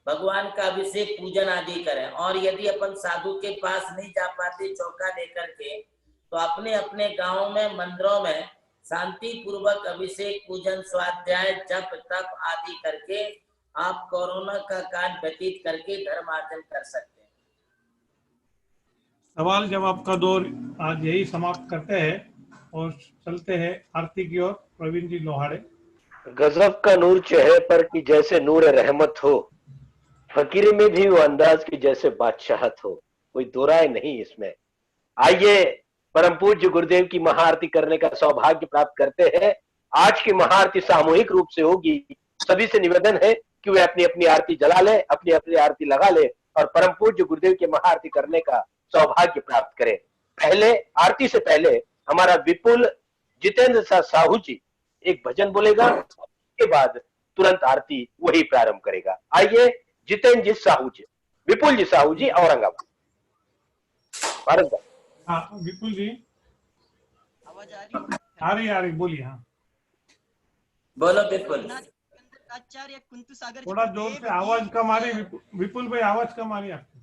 भगवान का अभिषेक पूजन आदि करें। और यदि अपन साधु के पास नहीं जा पाते चौका लेकर के, तो अपने अपने गांवों में, मंदिरों में शांति पूर्वक अभिषेक पूजन, स्वाध्याय, जप तप आदि करके आप कोरोना का काल व्यतीत करके धर्मार्जन कर सकते हैं। सवाल जवाब का दौर आज यही समाप्त करते हैं और चलते हैं आरती की ओर। प्रवीण जी लोहाड़े। गजब का नूर चेहरे पर की जैसे नूर रहमत हो, फकीरी में भी वो अंदाज की जैसे बादशाहत हो, कोई दो राय नहीं इसमें। आइए परम पूज्य गुरुदेव की महाआरती करने का सौभाग्य प्राप्त करते हैं। आज की महाआरती सामूहिक रूप से होगी। सभी से निवेदन है कि वे अपनी अपनी आरती जला ले, अपनी अपनी आरती लगा ले और परम पूज्य गुरुदेव की महाआरती करने का सौभाग्य प्राप्त करें। पहले आरती से पहले हमारा विपुल जितेंद्र साहू जी एक भजन बोलेगा, उसके बाद तुरंत आरती वही प्रारंभ करेगा। आइए जितेंद्र जी साहू जी। विपुल जी साहू जी, औरंगाबाद। भारत साहब। हाँ विपुल जी, आवाज आ रही है? आ रही बोलिए। हाँ बोलो विपुल। आचार्य कुंतु सागर थोड़ा जोर से, आवाज कम आ रही। विपुल भाई आवाज कम आ रही है आपकी।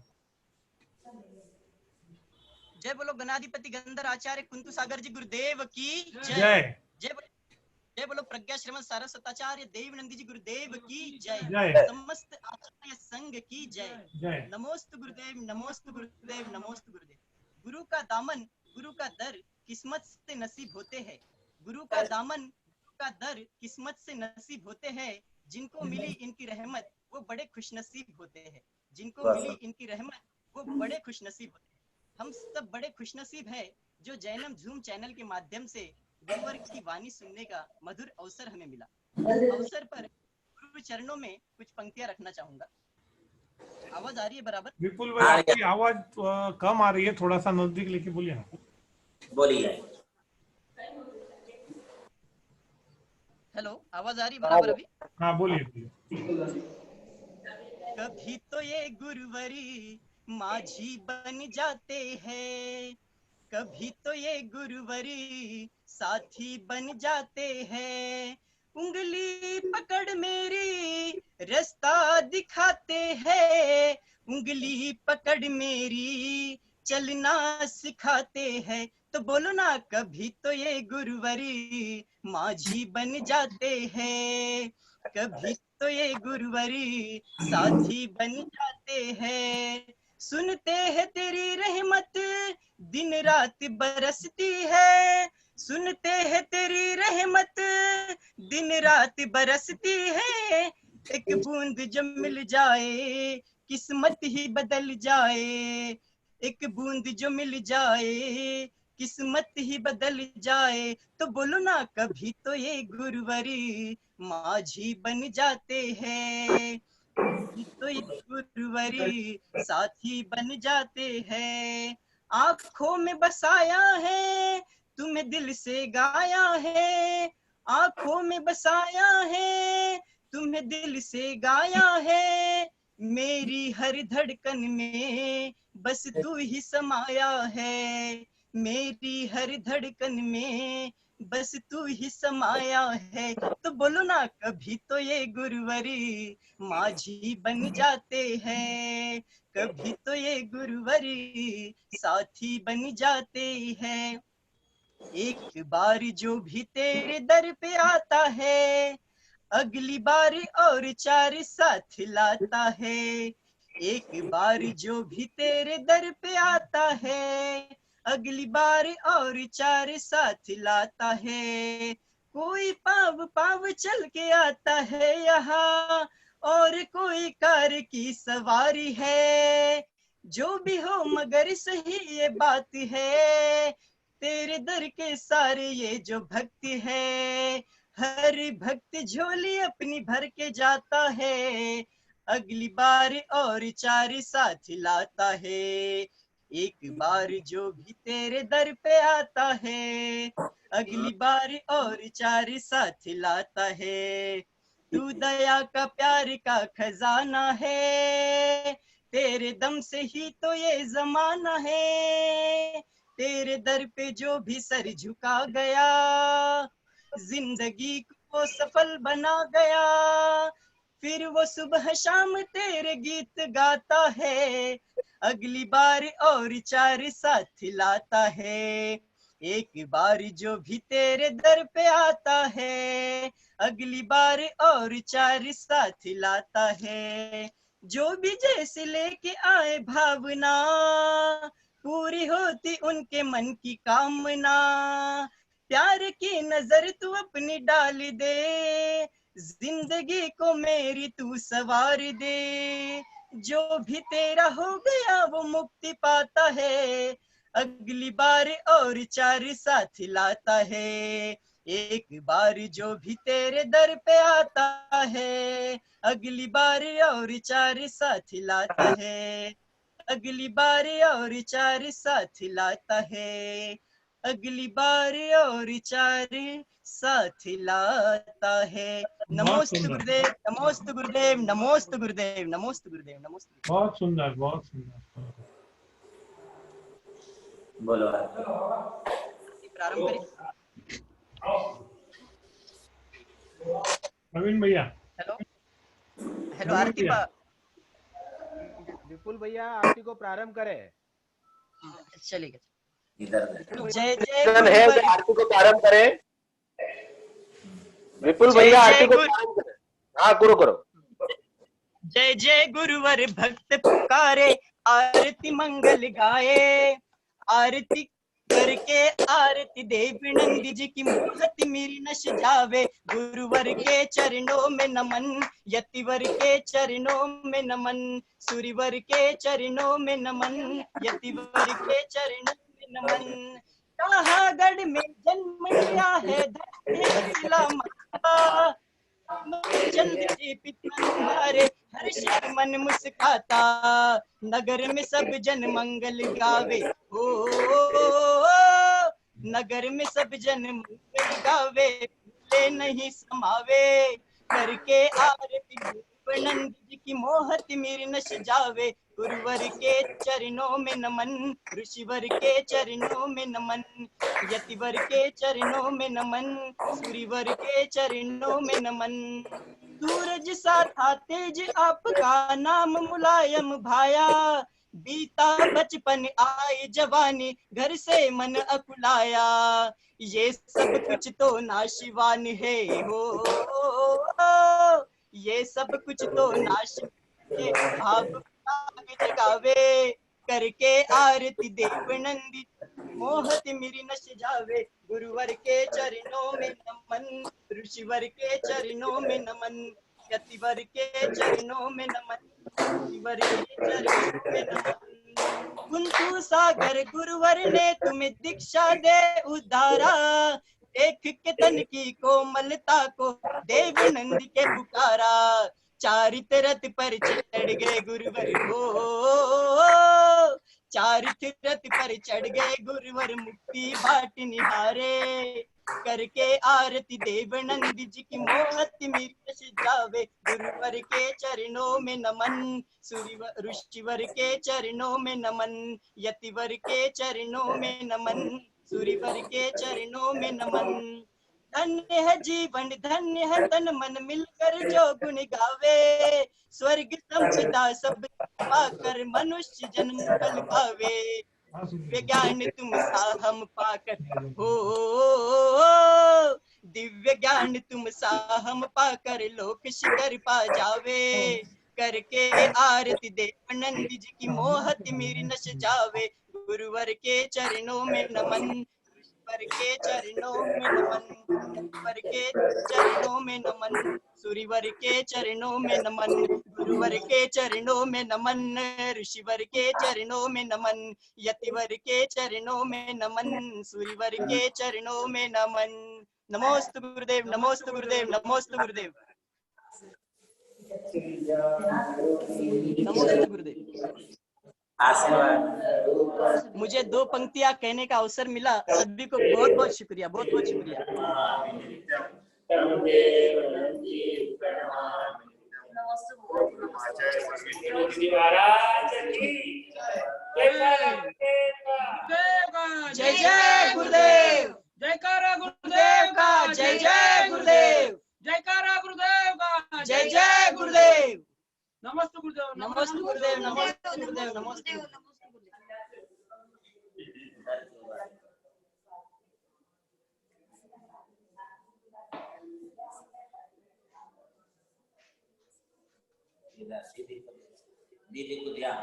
जय बोलो गणाधिपति गंधर आचार्य कुंतु सागर जी गुरुदेव की जय। जय बोलो प्रज्ञा श्रीमद सारस्वताचार्य देवनंदी जी गुरुदेव की जय। जय। समस्त आचार्य संघ की जय। जय। नमोस्तु गुरुदेव, नमोस्तु गुरुदेव, नमोस्तु गुरुदेव। गुरु का दामन, गुरु का दर किस्मत से नसीब होते हैं। गुरु का दामन, गुरु का दर किस्मत से नसीब होते हैं। जिनको मिली इनकी रहमत वो बड़े खुशनसीब होते हैं। जिनको मिली इनकी रहमत वो बड़े खुशनसीब होते हैं। हम सब बड़े खुशनसीब हैं जो जैनम झूम चैनल के माध्यम से गुरुवर की वाणी सुनने का मधुर अवसर हमें मिला। इस अवसर पर गुरु चरणों में कुछ पंक्तियां रखना चाहूंगा। आवाज आ रही है बराबर? विपुल भाई आपकी आवाज कम आ रही है, थोड़ा सा नजदीक लेके बोलिए ना। बोलिए। हेलो, आवाज आ रही है बराबर अभी? हाँ बोलिए। कभी तो ये गुरुवरी माझी बन जाते हैं, कभी तो ये गुरुवरी साथी बन जाते हैं। उंगली पकड़ मेरी रास्ता दिखाते हैं, उंगली पकड़ मेरी चलना सिखाते हैं। तो बोलो ना, कभी तो ये गुरुवरी माझी बन जाते हैं, कभी तो ये गुरुवरी साथी बन जाते हैं। सुनते हैं तेरी रहमत दिन रात बरसती है, सुनते हैं तेरी रहमत दिन रात बरसती है। एक बूंद जो मिल जाए किस्मत ही बदल जाए, एक बूंद जो मिल जाए किस्मत ही बदल जाए। तो बोलो ना, कभी तो ये गुरुवरी माझी बन जाते हैं, तो ये गुरुवरी साथी बन जाते हैं। आंखों में बसाया है तुम्हें दिल से गाया है, आंखों में बसाया है तुम्हें दिल से गाया है। मेरी हर धड़कन में बस तू ही समाया है, मेरी हर धड़कन में बस तू ही समाया है। तो बोलो ना, कभी तो ये गुरुवरी माझी बन जाते हैं, कभी तो ये गुरुवरी साथी बन जाते हैं। एक बार जो भी तेरे दर पे आता है, अगली बार और चार साथ लाता है। एक बार जो भी तेरे दर पे आता है, अगली बार और चार साथ लाता है। कोई पाव पाव चल के आता है यहाँ, और कोई कार की सवारी है। जो भी हो मगर सही ये बात है, तेरे दर के सारे ये जो भक्त है, हर भक्त झोली अपनी भर के जाता है। अगली बार और चार साथ लाता है। एक बार जो भी तेरे दर पे आता है, अगली बार और चार साथ लाता है। तू दया का प्यार का खजाना है, तेरे दम से ही तो ये जमाना है। तेरे दर पे जो भी सर झुका गया, जिंदगी को सफल बना गया। फिर वो सुबह शाम तेरे गीत गाता है, अगली बार और चार साथ लाता है। एक बार जो भी तेरे दर पे आता है, अगली बार और चार साथ लाता है। जो भी जैसे लेके आए भावना, पूरी होती उनके मन की कामना। प्यार की नजर तू अपनी डाल दे, जिंदगी को मेरी तू सवार दे। जो भी तेरा हो गया वो मुक्ति पाता है, अगली बार और चार साथ लाता है। एक बार जो भी तेरे दर पे आता है, अगली बार और चार साथ लाता है, अगली बार और चार साथ लाता है। अगली बार और चार साथ लाता है। नमोस्तु गुरुदेव, नमोस्तु गुरुदेव, नमोस्तु गुरुदेव, नमोस्तु गुरुदेव, नमोस्तु। बहुत सुंदर, बहुत सुंदर। बोलो प्रारंभ करें। नवीन भैया। हेलो हेलो आरती बा। विपुल भैया आरती को प्रारंभ करें। चलेगा। इधर जय जय है आरती को प्रारंभ करें। विपुल भैया आरती को प्रारंभ करें। हाँ करो करो। जय जय गुरुवर भक्त पुकारे, आरती मंगल गाए। आरती करके आरती देव नंदी जी की मूर्ति मेरी नश जावे। गुरुवर के चरणों में नमन, यतिवर के चरणों में नमन, सूर्यवर के चरणों में नमन, यतिवर के चरणों में नमन। कहागढ़ में जन्म लिया है धरती माता, चंद्र के पिता तुम्हारे हर्षित मन मुस्काता। नगर में सब जन मंगल गावे, हो नगर में सब जन मंगल गावे, भूले नहीं समावे। करके आरती नंद जी की मोहत मेरी नश जावे। गुरुवर के चरणों में नमन, ऋषिवर के चरणों में नमन, यतिवर के चरणों में नमन, सूर्यवर के चरणों में नमन। सूरज सा था तेज आपका नाम मुलायम भाया, बीता बचपन आई जवानी घर से मन अकुलाया। ये सब कुछ तो नाशिवान है हो, ये सब कुछ तो नाशिवान है। भाव जगावे, करके आरती देव नंदी मोहत मेरी नश जावे। गुरुवर के चरणों में नमन, ऋषिवर के चरणों में नमन, यतिवर के चरणों में नमन, ऋषिवर के चरणों में नमन। कुंतु सागर गुरुवर ने तुम्हें दीक्षा दे उदारा, देख के तन की कोमलता को देव नंदी के पुकारा। चारित रथ पर चढ़ गए गुरुवर हो, चारित रथ पर चढ़ गए गुरुवर मुक्ति बाट निहारे। करके आरती देव नंदी जी की मोहत मेरी नश जावे। गुरुवर के चरणों में नमन, सूर्य ऋषिवर के चरणों में नमन, यतिवर के चरणों में नमन, सूर्यवर के चरणों में नमन। धन्य है जीवन धन्य है तन मन मिलकर जो गुण गावे। स्वर्ग संपदा सब पाकर मनुष्य जन्म फल पावे। दिव्य ज्ञान तुम साहम पाकर हो, दिव्य ज्ञान तुम साहम पाकर लोक शिखर पा जावे। करके आरती देव नंदी जी की मोहत मेरी नश जावे। गुरुवर के चरणों में नमन, ऋषिवर के चरणों में नमन, यतिवर के चरणों में नमन, सूर्यवर के चरणों में नमन। गुरुवर के चरणों में नमन, ऋषिवर के चरणों में नमन, यतिवर के चरणों में नमन, सूर्यवर के चरणों में नमन। नमोस्तु गुरुदेव, नमोस्तु गुरुदेव, नमोस्तु गुरुदेव, नमोस्तु गुरुदेव। आशीर्वाद। मुझे 2 पंक्तियां कहने का अवसर मिला, सभी को बहुत बहुत शुक्रिया, बहुत बहुत शुक्रिया। जय जय गुरुदेव, जयकारा गुरुदेव का, जय जय गुरुदेव, जयकारा गुरुदेव का, जय जय गुरुदेव। नमस्ते गुरुदेव, नमस्ते गुरुदेव, नमस्ते गुरुदेव, नमस्ते। दीदी को ध्यान।